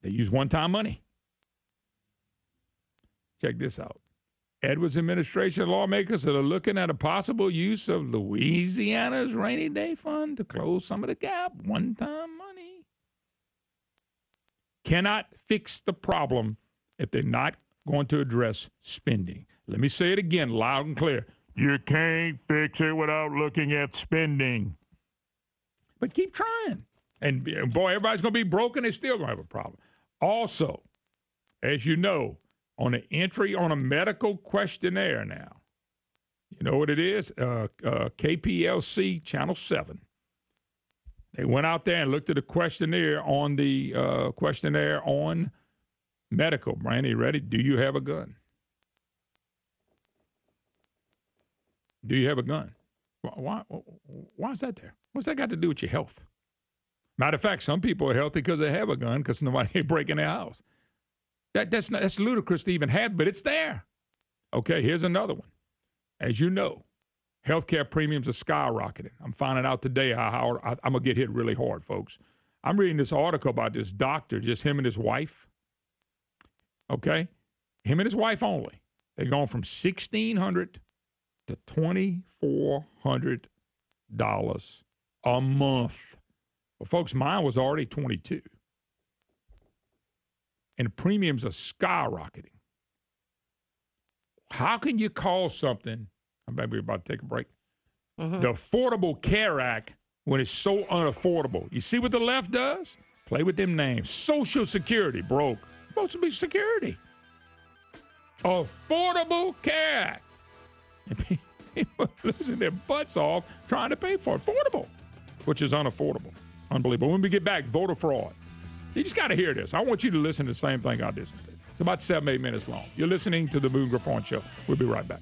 they used one-time money. Check this out. Edwards administration lawmakers are looking at a possible use of Louisiana's rainy day fund to close some of the gap. One-time money. Cannot fix the problem if they're not going to address spending. Let me say it again, loud and clear. You can't fix it without looking at spending. But keep trying. And boy, everybody's going to be broken. They're still going to have a problem. Also, as you know, on an entry on a medical questionnaire now, you know what it is? KPLC Channel 7. They went out there and looked at the questionnaire on medical. Brandy, ready? Do you have a gun? Do you have a gun? Why is that there? What's that got to do with your health? Matter of fact, some people are healthy because they have a gun because nobody ain't breaking their house. That's ludicrous to even have, but it's there. Okay, here's another one. As you know, healthcare premiums are skyrocketing. I'm finding out today how I'm going to get hit really hard, folks. I'm reading this article about this doctor, just him and his wife. Okay? Him and his wife only. They're going from $1,600 to $2,400 a month. Well, folks, mine was already $22. and premiums are skyrocketing. How can you call something, maybe we're about to take a break, the Affordable Care Act when it's so unaffordable? You see what the left does? Play with them names. Social Security, broke. Supposed to be security. Affordable Care Act. And people losing their butts off trying to pay for it. Affordable, which is unaffordable. Unbelievable. When we get back, voter fraud. You just got to hear this. I want you to listen to the same thing I did. It's about 7-8 minutes long. You're listening to the Moon Griffon Show. We'll be right back.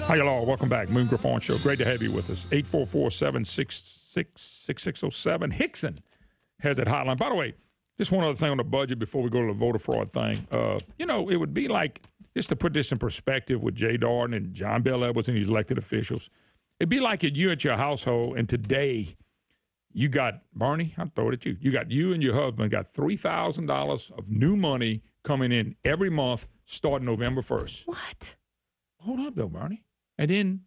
Hi, y'all. Welcome back. Moon Griffon Show. Great to have you with us. 844-766-6607. Hickson has that hotline. By the way, just one other thing on the budget before we go to the voter fraud thing. It would be like, just to put this in perspective with Jay Darden and John Bel Edwards and these elected officials, it'd be like you at your household, and today you got, Barney, I'll throw it at you. You and your husband got $3,000 of new money coming in every month starting November 1st. What? Hold up, though, Barney. And then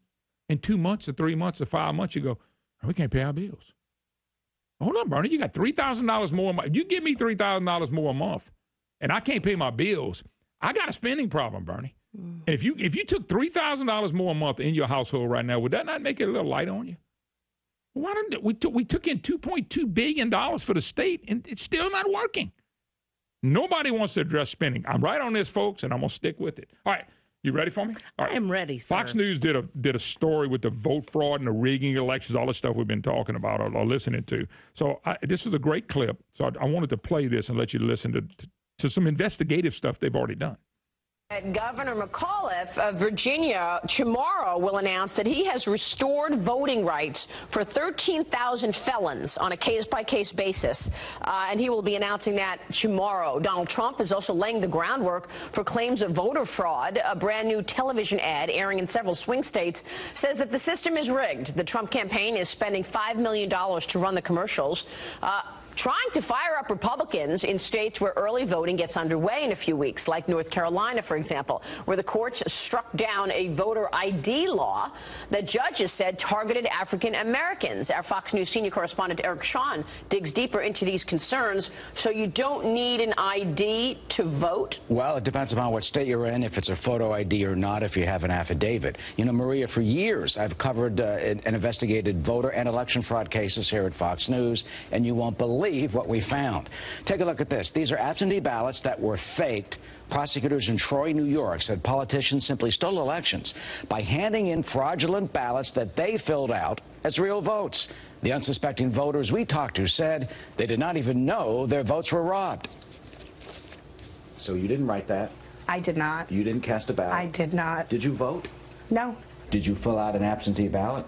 in 2 months or 3 months or 5 months, you go, we can't pay our bills. Hold on, Bernie. You got $3,000 more a month. You give me $3,000 more a month, and I can't pay my bills. I got a spending problem, Bernie. And if you took $3,000 more a month in your household right now, would that not make it a little light on you? Why didn't we took in $2.2 billion for the state, and it's still not working. Nobody wants to address spending. I'm right on this, folks, and I'm going to stick with it. All right. You ready for me? All right. I am ready, sir. Fox News did a story with the vote fraud and the rigging elections, all the stuff we've been talking about or listening to. So this is a great clip. So I wanted to play this and let you listen to some investigative stuff they've already done. Governor McAuliffe of Virginia tomorrow will announce that he has restored voting rights for 13,000 felons on a case-by-case basis, and he will be announcing that tomorrow. Donald Trump is also laying the groundwork for claims of voter fraud. A brand-new television ad airing in several swing states says that the system is rigged. The Trump campaign is spending $5 million to run the commercials, trying to fire up Republicans in states where early voting gets underway in a few weeks, like North Carolina, for example, where the courts struck down a voter ID law that judges said targeted African Americans. Our Fox News senior correspondent Eric Shawn digs deeper into these concerns. So you don't need an ID to vote? Well, it depends upon what state you're in, if it's a photo ID or not, if you have an affidavit. You know, Maria, for years I've covered and investigated voter and election fraud cases here at Fox News, and you won't believe what we found. Take a look at this. These are absentee ballots that were faked. Prosecutors in Troy, New York said politicians simply stole elections by handing in fraudulent ballots that they filled out as real votes. The unsuspecting voters we talked to said they did not even know their votes were robbed. So you didn't write that? I did not. You didn't cast a ballot? I did not. Did you vote? No. Did you fill out an absentee ballot?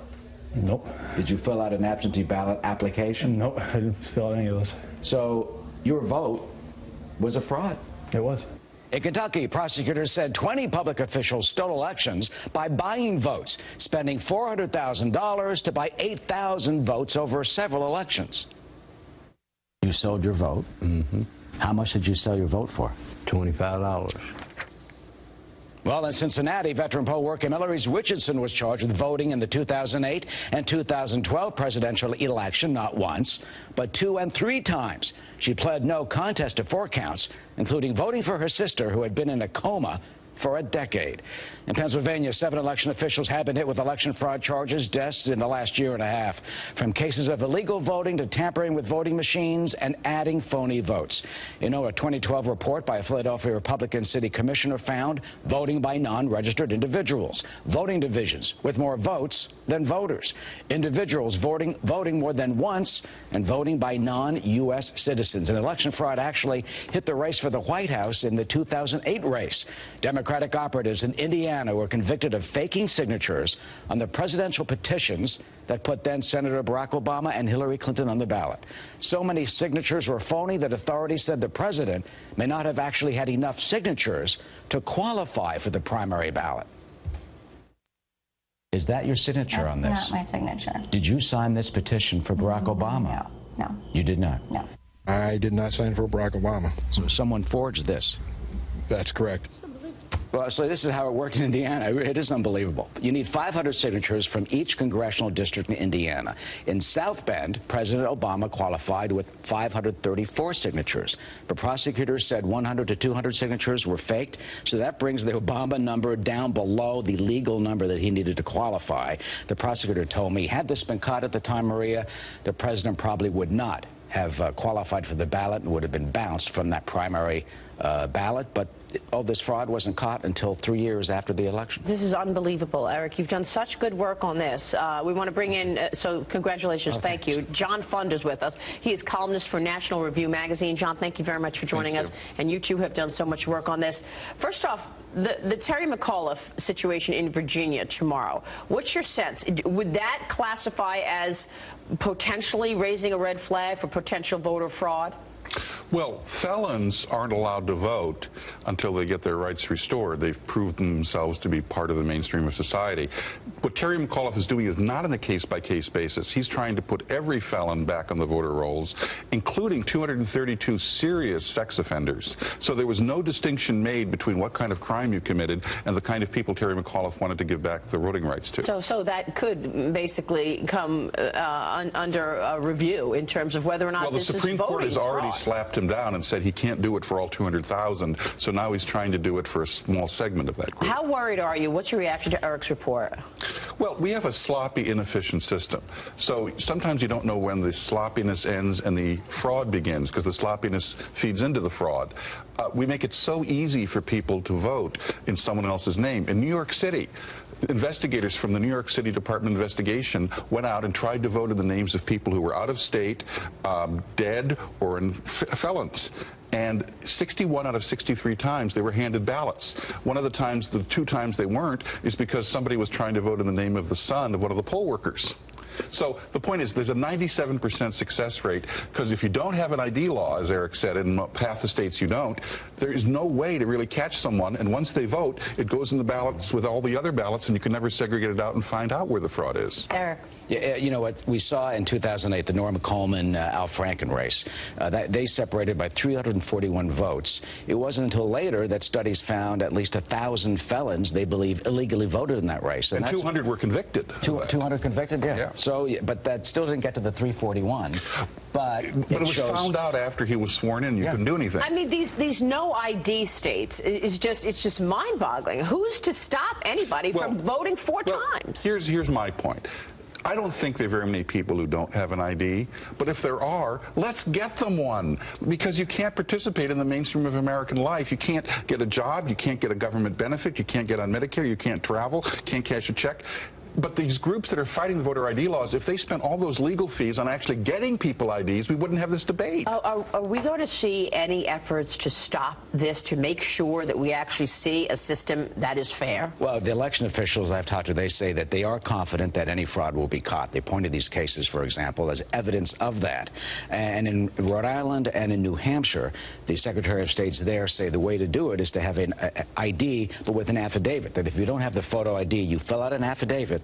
Nope. Did you fill out an absentee ballot application? Nope, I didn't fill out any of those. So your vote was a fraud? It was. In Kentucky, prosecutors said 20 public officials stole elections by buying votes, spending $400,000 to buy 8,000 votes over several elections. You sold your vote? Mm-hmm. How much did you sell your vote for? $25. Well, in Cincinnati, veteran poll worker Hillary Richardson was charged with voting in the 2008 and 2012 presidential election, not once, but 2 and 3 times. She pled no contest to 4 counts, including voting for her sister, who had been in a coma for a decade. In Pennsylvania, 7 election officials have been hit with election fraud charges, deaths in the last year and a half, from cases of illegal voting to tampering with voting machines and adding phony votes. You know, a 2012 report by a Philadelphia Republican city commissioner found voting by non-registered individuals, voting divisions with more votes than voters, individuals voting more than once, and voting by non-U.S. citizens. And election fraud actually hit the race for the White House in the 2008 race. Democratic operatives in Indiana were convicted of faking signatures on the presidential petitions that put then Senator Barack Obama and Hillary Clinton on the ballot. So many signatures were phony that authorities said the president may not have actually had enough signatures to qualify for the primary ballot. Is that your signature on this? Not my signature. Did you sign this petition for Barack Obama? No. You did not? No. I did not sign for Barack Obama. So someone forged this? That's correct. Well, so this is how it worked in Indiana. It is unbelievable. You need 500 signatures from each congressional district in Indiana. In South Bend, President Obama qualified with 534 signatures. But prosecutors said 100 to 200 signatures were faked, so that brings the Obama number down below the legal number that he needed to qualify. The prosecutor told me, had this been caught at the time, Maria, the president probably would not have qualified for the ballot and would have been bounced from that primary ballot. But all this fraud wasn't caught until 3 years after the election. This is unbelievable, Eric. You've done such good work on this. We want to bring in, so congratulations, thank you. John Fund is with us. He is columnist for National Review magazine. John, thank you very much for joining us. And you two have done so much work on this. First off, the Terry McAuliffe situation in Virginia tomorrow, what's your sense? Would that classify as potentially raising a red flag for potential voter fraud? Well, felons aren't allowed to vote until they get their rights restored. They've proved themselves to be part of the mainstream of society. What Terry McAuliffe is doing is not on a case-by-case basis. He's trying to put every felon back on the voter rolls, including 232 serious sex offenders. So there was no distinction made between what kind of crime you committed and the kind of people Terry McAuliffe wanted to give back the voting rights to. So that could basically come under review in terms of whether or not this is voting fraud. Well, the Supreme Court has already slapped him down and said he can't do it for all 200,000, so now he's trying to do it for a small segment of that group. How worried are you? What's your reaction to Eric's report? Well, we have a sloppy, inefficient system. So sometimes you don't know when the sloppiness ends and the fraud begins, because the sloppiness feeds into the fraud. We make it so easy for people to vote in someone else's name. In New York City, investigators from the New York City Department of Investigation went out and tried to vote in the names of people who were out of state, dead, or in felons. And 61 out of 63 times they were handed ballots. One of the times, the 2 times they weren't, is because somebody was trying to vote in the name of the son of one of the poll workers. So the point is there's a 97% success rate, because if you don't have an ID law, as Eric said, in half the states you don't, there is no way to really catch someone, and once they vote, it goes in the ballots with all the other ballots, and you can never segregate it out and find out where the fraud is. Eric. Yeah, you know what we saw in 2008, the Norma Coleman, Al Franken race, that they separated by 341 votes. It wasn't until later that studies found at least 1,000 felons they believe illegally voted in that race. And 200 were convicted. 200 convicted, yeah. So, but that still didn't get to the 341. But it was found out after he was sworn in. You couldn't do anything. I mean, these no ID states is just mind-boggling. Who's to stop anybody from voting 4 times? Here's my point. I don't think there are very many people who don't have an ID, but if there are, let's get them one, because you can't participate in the mainstream of American life. You can't get a job, you can't get a government benefit, you can't get on Medicare, you can't travel, can't cash a check. But these groups that are fighting the voter ID laws, if they spent all those legal fees on actually getting people IDs, we wouldn't have this debate. Are we going to see any efforts to stop this, to make sure that we actually see a system that is fair? Well, the election officials I've talked to, they say that they are confident that any fraud will be caught. They pointed these cases, for example, as evidence of that. And in Rhode Island and in New Hampshire, the Secretary of States there say the way to do it is to have an ID, but with an affidavit, that if you don't have the photo ID, you fill out an affidavit.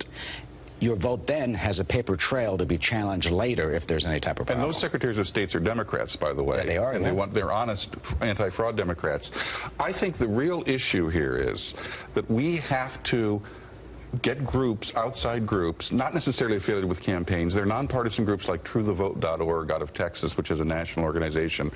Your vote then has a paper trail to be challenged later if there's any type of problem. And those secretaries of states are Democrats, by the way. Yeah, they are. And they're honest anti-fraud Democrats. I think the real issue here is that we have to get groups, outside groups, not necessarily affiliated with campaigns. They're nonpartisan groups like TrueTheVote.org out of Texas, which is a national organization.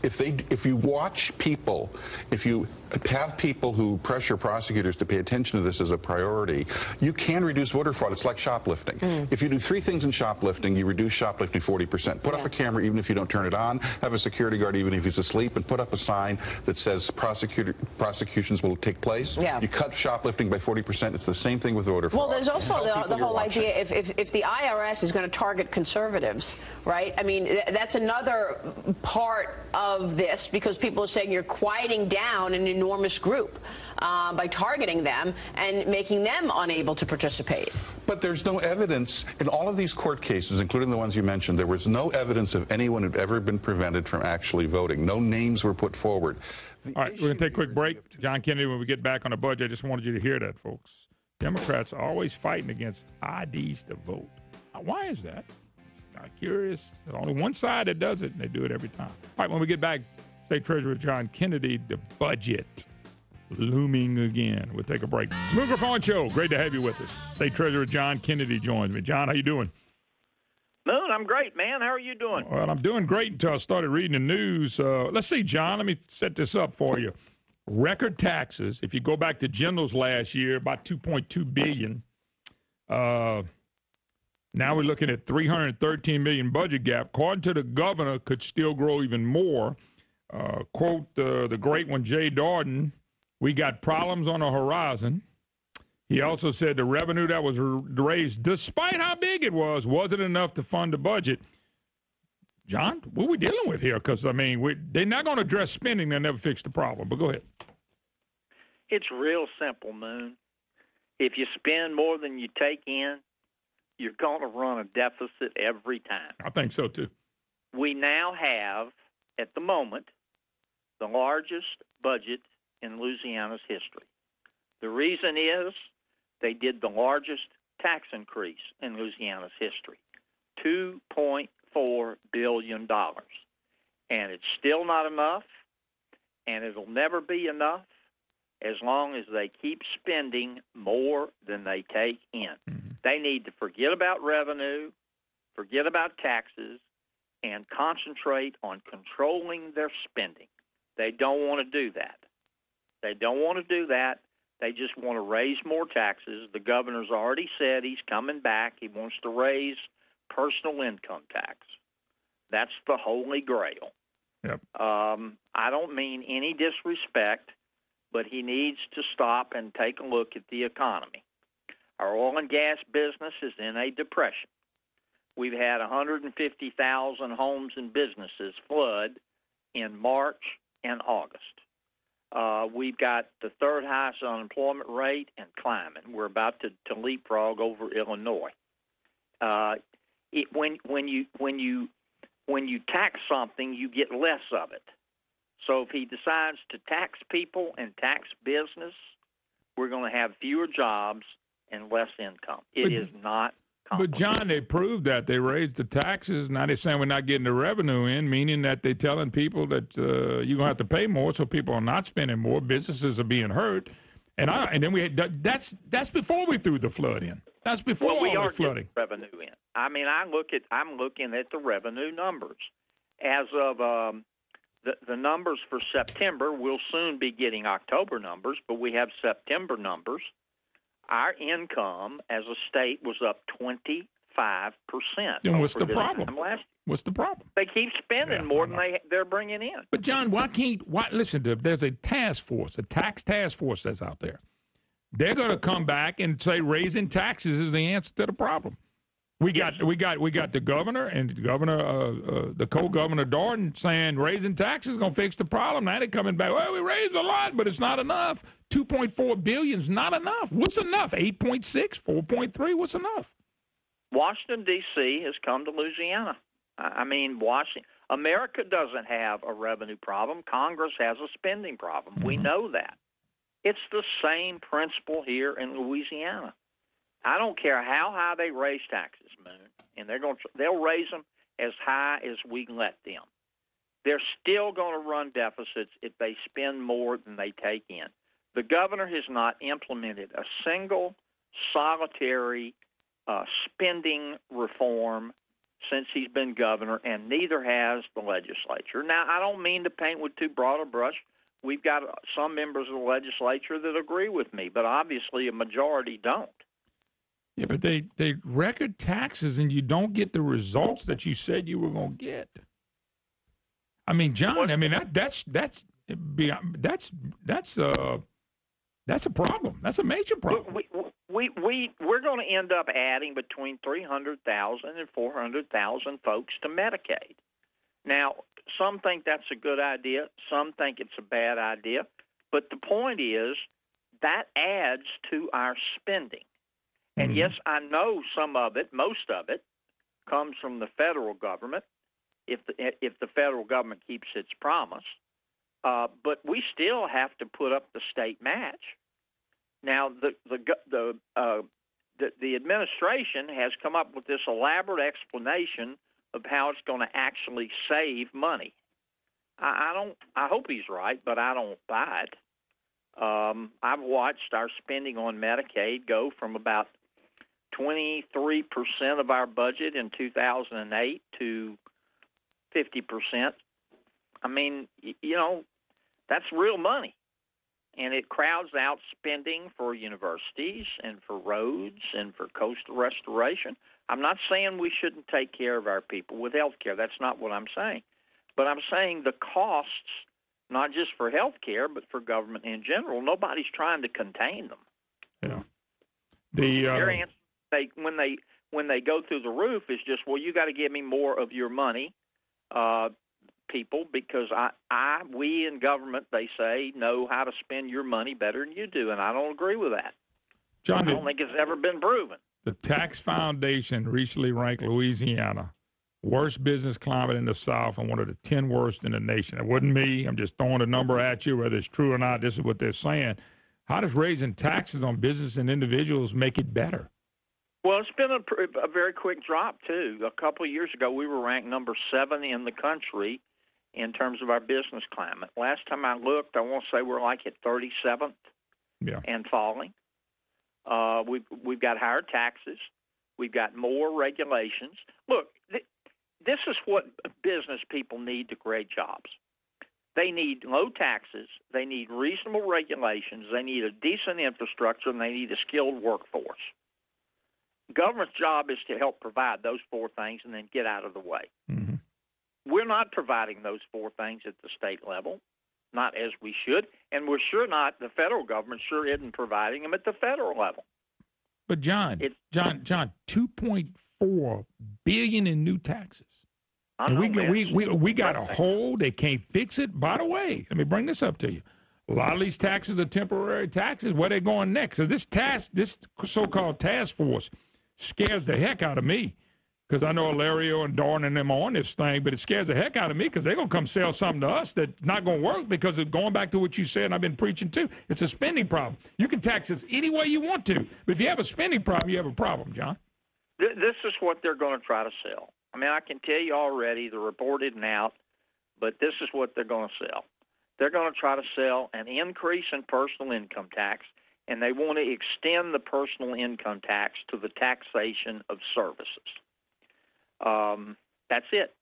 If you watch people, if you have people who pressure prosecutors to pay attention to this as a priority, you can reduce voter fraud. It's like shoplifting. If you do 3 things in shoplifting, you reduce shoplifting 40%. Put up a camera even if you don't turn it on, have a security guard even if he's asleep, and put up a sign that says prosecutions will take place. You cut shoplifting by 40%. It's the same thing with voter fraud. Well, there's also the whole idea, if the IRS is going to target conservatives, right? I mean, that's another part of this, because people are saying you're quieting down an enormous group by targeting them and making them unable to participate. But there's no evidence in all of these court cases, including the ones you mentioned. There was no evidence of anyone who'd ever been prevented from actually voting. No names were put forward. All right, we're going to take a quick break. John Kennedy, when we get back on the budget, I just wanted you to hear that, folks. Democrats are always fighting against IDs to vote. Why is that? I'm curious. There's only one side that does it, and they do it every time. All right, when we get back, State Treasurer John Kennedy, the budget. looming again. We'll take a break. Moon Griffon Show. Great to have you with us. State Treasurer John Kennedy joins me. John, how you doing? Moon, I'm great, man. How are you doing? Well, I'm doing great until I started reading the news. Let's see, John. Let me set this up for you. Record taxes. If you go back to General's last year, about $2.2 billion. Now we're looking at $313 million budget gap. According to the governor, could still grow even more. Quote the great one, Jay Darden, we got problems on the horizon. He also said the revenue that was raised, despite how big it was, wasn't enough to fund the budget. John, what are we dealing with here? Because, I mean, they're not going to address spending. They'll never fix the problem. But go ahead. It's real simple, Moon. If you spend more than you take in, you're going to run a deficit every time. I think so, too. We now have, at the moment, the largest budget in Louisiana's history. The reason is they did the largest tax increase in Louisiana's history, $2.4 billion. And it's still not enough, and it'll never be enough as long as they keep spending more than they take in. Mm-hmm. They need to forget about revenue, forget about taxes, and concentrate on controlling their spending. They don't want to do that. They don't want to do that. They just want to raise more taxes. The governor's already said he's coming back. He wants to raise personal income tax. That's the holy grail. Yep. I don't mean any disrespect, but he needs to stop and take a look at the economy. Our oil and gas business is in a depression. We've had 150,000 homes and businesses flood in March and August. We've got the third highest unemployment rate and climbing. We're about to leapfrog over Illinois. When you tax something, you get less of it. So if he decides to tax people and tax business, we're going to have fewer jobs and less income. It is not. But, John, they proved that. They raised the taxes. Now they're saying we're not getting the revenue in, meaning that they're telling people that you're going to have to pay more, so people are not spending more. Businesses are being hurt. And then we had, that's before we threw the flood in. That's before all the flooding. Revenue in. I mean, I'm looking at the revenue numbers. As of the numbers for September, we'll soon be getting October numbers, but we have September numbers. Our income as a state was up 25%. Then what's the problem? What's the problem? They keep spending more than they're bringing in. But, John, listen, there's a task force, a tax task force that's out there. They're going to come back and say raising taxes is the answer to the problem. We got the governor and the co-governor Darden saying raising taxes is going to fix the problem. Now they're coming back. Well, we raised a lot, but it's not enough. $2.4 billion is not enough. What's enough? 8.6, 4.3. What's enough? Washington D.C. has come to Louisiana. I mean, America doesn't have a revenue problem. Congress has a spending problem. We know that. It's the same principle here in Louisiana. I don't care how high they raise taxes, Moon, and they'll raise them as high as we let them. They're still going to run deficits if they spend more than they take in. The governor has not implemented a single solitary spending reform since he's been governor, and neither has the legislature. Now, I don't mean to paint with too broad a brush. We've got some members of the legislature that agree with me, but obviously a majority don't. Yeah, but they record taxes, and you don't get the results that you said you were going to get. I mean, John, I mean that's a problem. That's a major problem. We're going to end up adding between 300,000 and 400,000 folks to Medicaid. Now, some think that's a good idea. Some think it's a bad idea. But the point is that adds to our spending. And yes, I know some of it, most of it, comes from the federal government, if the federal government keeps its promise. But we still have to put up the state match. Now, the administration has come up with this elaborate explanation of how it's going to actually save money. I hope he's right, but I don't buy it. I've watched our spending on Medicaid go from about 23% of our budget in 2008 to 50%. I mean, you know, that's real money. And it crowds out spending for universities and for roads and for coastal restoration. I'm not saying we shouldn't take care of our people with health care. That's not what I'm saying. But I'm saying the costs, not just for health care, but for government in general, nobody's trying to contain them. Yeah. Their answer, when they go through the roof, is just, well, you got to give me more of your money, people, because we in government, they say, know how to spend your money better than you do, and I don't agree with that. John, I don't think it's ever been proven. The Tax Foundation recently ranked Louisiana worst business climate in the South and one of the 10 worst in the nation. It wasn't me. I'm just throwing a number at you, whether it's true or not. This is what they're saying. How does raising taxes on business and individuals make it better? Well, it's been a very quick drop, too. A couple of years ago, we were ranked number 7 in the country in terms of our business climate. Last time I looked, I want to say we're like at 37th and falling. We've got higher taxes. We've got more regulations. Look, this is what business people need to create jobs. They need low taxes. They need reasonable regulations. They need a decent infrastructure, and they need a skilled workforce. Government's job is to help provide those 4 things and then get out of the way. Mm-hmm. We're not providing those 4 things at the state level, not as we should, and we're sure not, the federal government sure isn't providing them at the federal level. But John, $2.4 billion in new taxes. And we got a hole. They can't fix it. By the way, let me bring this up to you. A lot of these taxes are temporary taxes. Where they going next? So this so-called task force scares the heck out of me, because I know Alario and Darn and them are on this thing, but it scares the heck out of me because they're going to come sell something to us that's not going to work, because of going back to what you said, and I've been preaching too, it's a spending problem. You can tax us any way you want to, but if you have a spending problem, you have a problem, John. This is what they're going to try to sell. I mean, I can tell you already, the report isn't out, but this is what they're going to sell. They're going to try to sell an increase in personal income tax, and they want to extend the personal income tax to the taxation of services. That's it.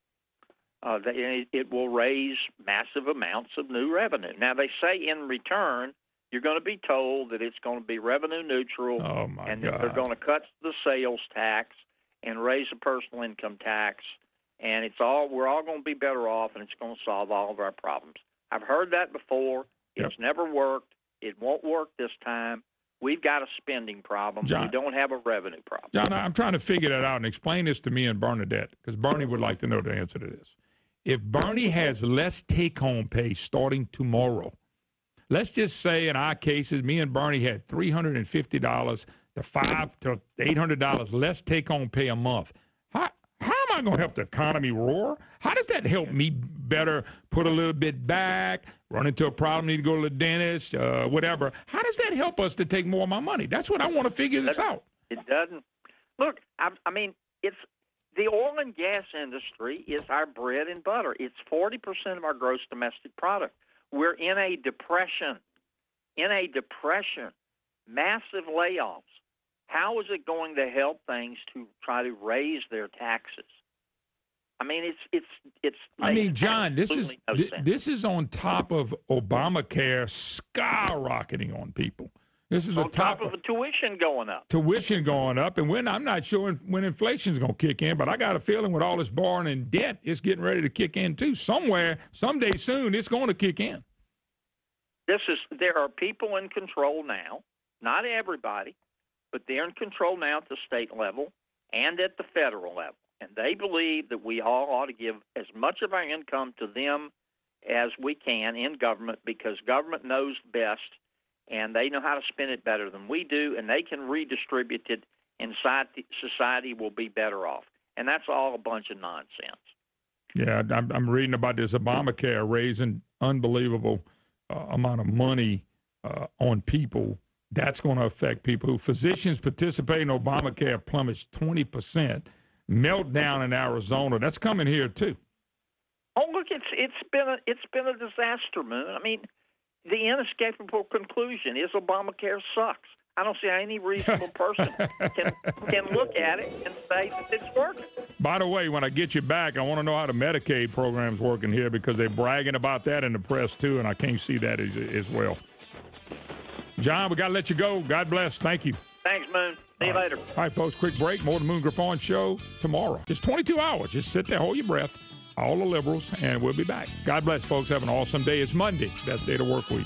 It will raise massive amounts of new revenue. Now, they say in return, you're going to be told that it's going to be revenue neutral, that they're going to cut the sales tax and raise the personal income tax, and we're all going to be better off, and it's going to solve all of our problems. I've heard that before. It's never worked. It won't work this time. We've got a spending problem. John, we don't have a revenue problem. John, I'm trying to figure that out and explain this to me and Bernadette, because Bernie would like to know the answer to this. If Bernie has less take-home pay starting tomorrow, let's just say in our cases, me and Bernie had $350 to $500 to $800 less take-home pay a month. How am I going to help the economy roar? How does that help me better put a little bit back, run into a problem, need to go to the dentist, whatever? How does that help us to take more of my money? That's what I want to figure this out. It doesn't. Look, I mean, it's the oil and gas industry is our bread and butter. It's 40% of our gross domestic product. We're in a depression. Massive layoffs. How is it going to help things to try to raise their taxes? I mean, it's. I mean, John, this is on top of Obamacare skyrocketing on people. This is on top of the tuition going up. And I'm not sure when inflation's going to kick in, but I got a feeling with all this borrowing and debt, it's getting ready to kick in too. Someday soon, it's going to kick in. There are people in control now, not everybody, but they're in control now at the state level and at the federal level. And they believe that we all ought to give as much of our income to them as we can in government, because government knows best, and they know how to spend it better than we do, and they can redistribute it, and society will be better off. And that's all a bunch of nonsense. Yeah, I'm reading about this Obamacare raising unbelievable amount of money on people. That's going to affect people. Physicians participating in Obamacare plummets 20%. Meltdown in Arizona. That's coming here too. Oh, look, it's been a disaster, Moon. I mean, the inescapable conclusion is Obamacare sucks. I don't see how any reasonable person can look at it and say that it's working. By the way, when I get you back, I want to know how the Medicaid program's working here because they're bragging about that in the press, too, and I can't see that as well. John, we got to let you go. God bless. Thank you. Thanks, Moon. See you later. All right, folks, quick break. More of the Moon Griffon Show tomorrow. It's 22 hours. Just sit there, hold your breath, all the liberals, and we'll be back. God bless, folks. Have an awesome day. It's Monday. Best day of the work week.